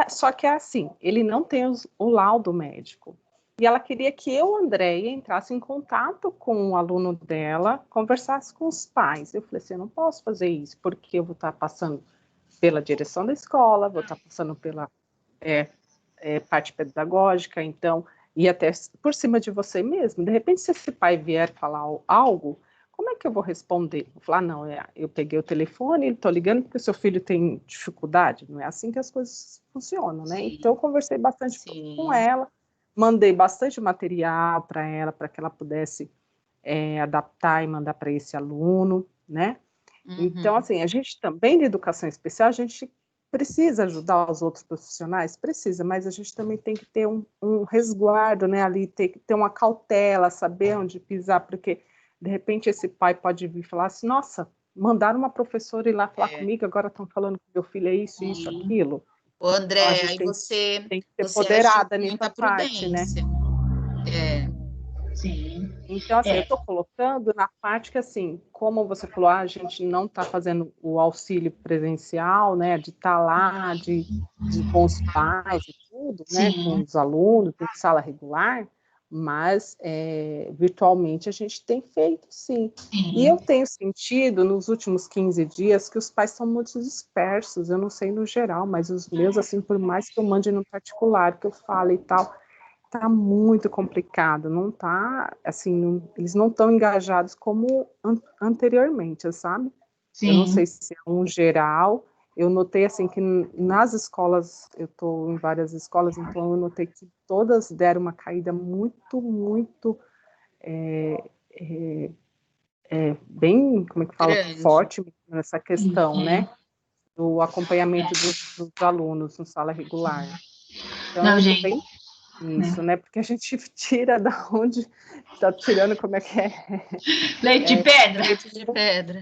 Só que é assim, ele não tem o laudo médico. E ela queria que eu, Andréia, entrasse em contato com o aluno dela, conversasse com os pais. Eu falei assim, eu não posso fazer isso, porque eu vou estar passando pela direção da escola, vou estar passando pela parte pedagógica, então, e até por cima de você mesmo. De repente, se esse pai vier falar algo, como é que eu vou responder? Vou falar, não, eu peguei o telefone, estou ligando porque o seu filho tem dificuldade. Não é assim que as coisas funcionam, né? Sim. Então, eu conversei bastante com ela, mandei bastante material para ela, para que ela pudesse adaptar e mandar para esse aluno, né? Então, assim, a gente também de educação especial, a gente precisa ajudar os outros profissionais? Precisa, mas a gente também tem que ter um resguardo, né, ali, ter que ter uma cautela, saber onde pisar, porque, de repente, esse pai pode vir falar assim, nossa, mandaram uma professora ir lá falar comigo, agora estão falando que meu filho é isso, aquilo. Ô, André, então, aí você tem que ser você empoderada agiu com nessa muita parte, né? Sim. Então, assim, eu estou colocando na parte que, assim, como você falou, a gente não está fazendo o auxílio presencial, né, de estar lá, com os pais e tudo, né, com os alunos, em sala regular, mas virtualmente a gente tem feito, sim. E eu tenho sentido, nos últimos 15 dias, que os pais são muito dispersos, eu não sei no geral, mas os meus, assim, por mais que eu mande no particular, que eu fale e tal, tá muito complicado, não tá, assim, eles não estão engajados como anteriormente, sabe? Sim. Eu não sei se é um geral, eu notei assim que nas escolas, eu estou em várias escolas, então eu notei que todas deram uma caída muito bem, como é que fala, Grande. forte nessa questão, Uhum. né? Do acompanhamento dos alunos no sala regular. Então, Não, eu tô gente. bem isso, né? Porque a gente tira da onde está tirando, como é que é? Leite de pedra. De pedra.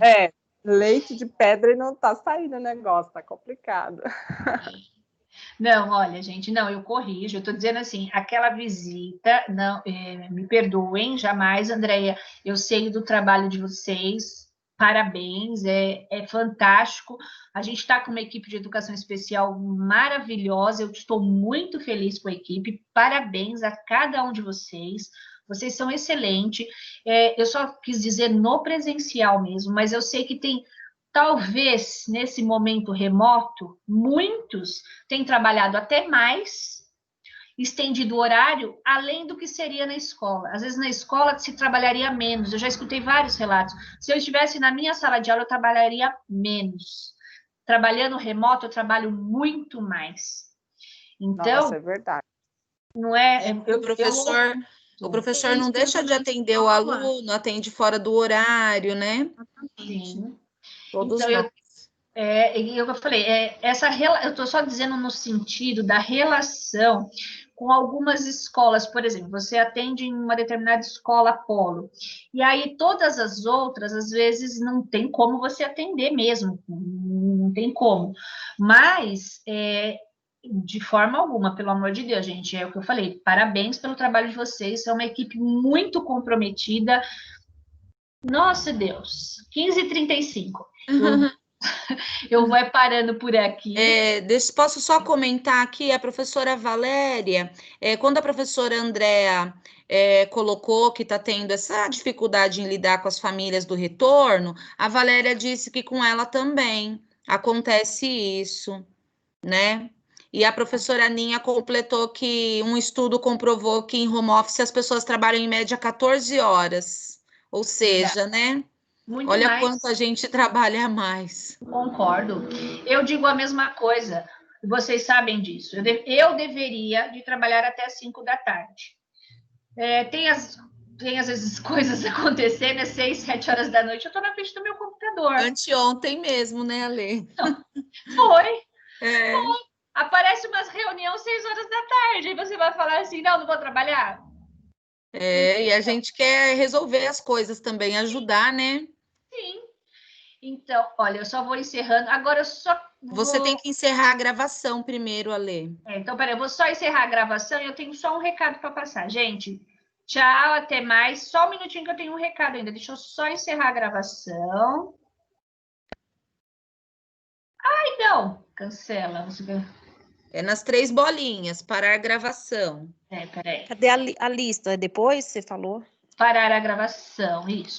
Leite de pedra e não está saindo o negócio, está complicado. Não, olha, gente, não, eu corrijo, eu estou dizendo assim, aquela visita, não, me perdoem, jamais, Andréia, eu sei do trabalho de vocês, parabéns, é fantástico, a gente está com uma equipe de educação especial maravilhosa, eu estou muito feliz com a equipe, parabéns a cada um de vocês, vocês são excelentes, eu só quis dizer no presencial mesmo, mas eu sei que tem. Talvez nesse momento remoto, muitos têm trabalhado até mais, estendido o horário, além do que seria na escola. Às vezes na escola se trabalharia menos. Eu já escutei vários relatos. Se eu estivesse na minha sala de aula, eu trabalharia menos. Trabalhando remoto, eu trabalho muito mais. Então, Nossa, é verdade. não é. O professor não deixa de atender o aluno, atende fora do horário, né? Sim. Todos Então, nós. E eu falei, eu estou só dizendo no sentido da relação com algumas escolas, por exemplo, você atende em uma determinada escola polo, e aí todas as outras, às vezes, não tem como você atender mesmo, não tem como. Mas, de forma alguma, pelo amor de Deus, gente, é o que eu falei, parabéns pelo trabalho de vocês, é uma equipe muito comprometida. Nossa, Deus, 15h35. Eu vou parando por aqui. Posso só comentar aqui, a professora Valéria, quando a professora Andréa colocou que está tendo essa dificuldade em lidar com as famílias do retorno, a Valéria disse que com ela também acontece isso, né? E a professora Aninha completou que um estudo comprovou que em home office as pessoas trabalham em média 14 horas, ou seja, né? Muito Olha mais. quanto a gente trabalha mais. Concordo. Eu digo a mesma coisa. Vocês sabem disso. Eu deveria de trabalhar até 5 da tarde. Tem às vezes coisas acontecendo, 6, 7 horas da noite, eu estou na frente do meu computador. Anteontem mesmo, né, Ale? Foi. É. Aparece umas reuniões 6 horas da tarde, e você vai falar assim, não vou trabalhar? E a gente quer resolver as coisas também, ajudar, né? Sim. Então, olha, eu só vou encerrando. Agora eu só Você tem que encerrar a gravação primeiro, Ale. Então, peraí, eu vou só encerrar a gravação e eu tenho só um recado para passar. Gente, tchau, até mais. Só um minutinho que eu tenho um recado ainda. Deixa eu só encerrar a gravação. Ai, não. Cancela. É nas 3 bolinhas, parar a gravação. Peraí. Cadê a lista? Depois você falou? Parar a gravação, isso.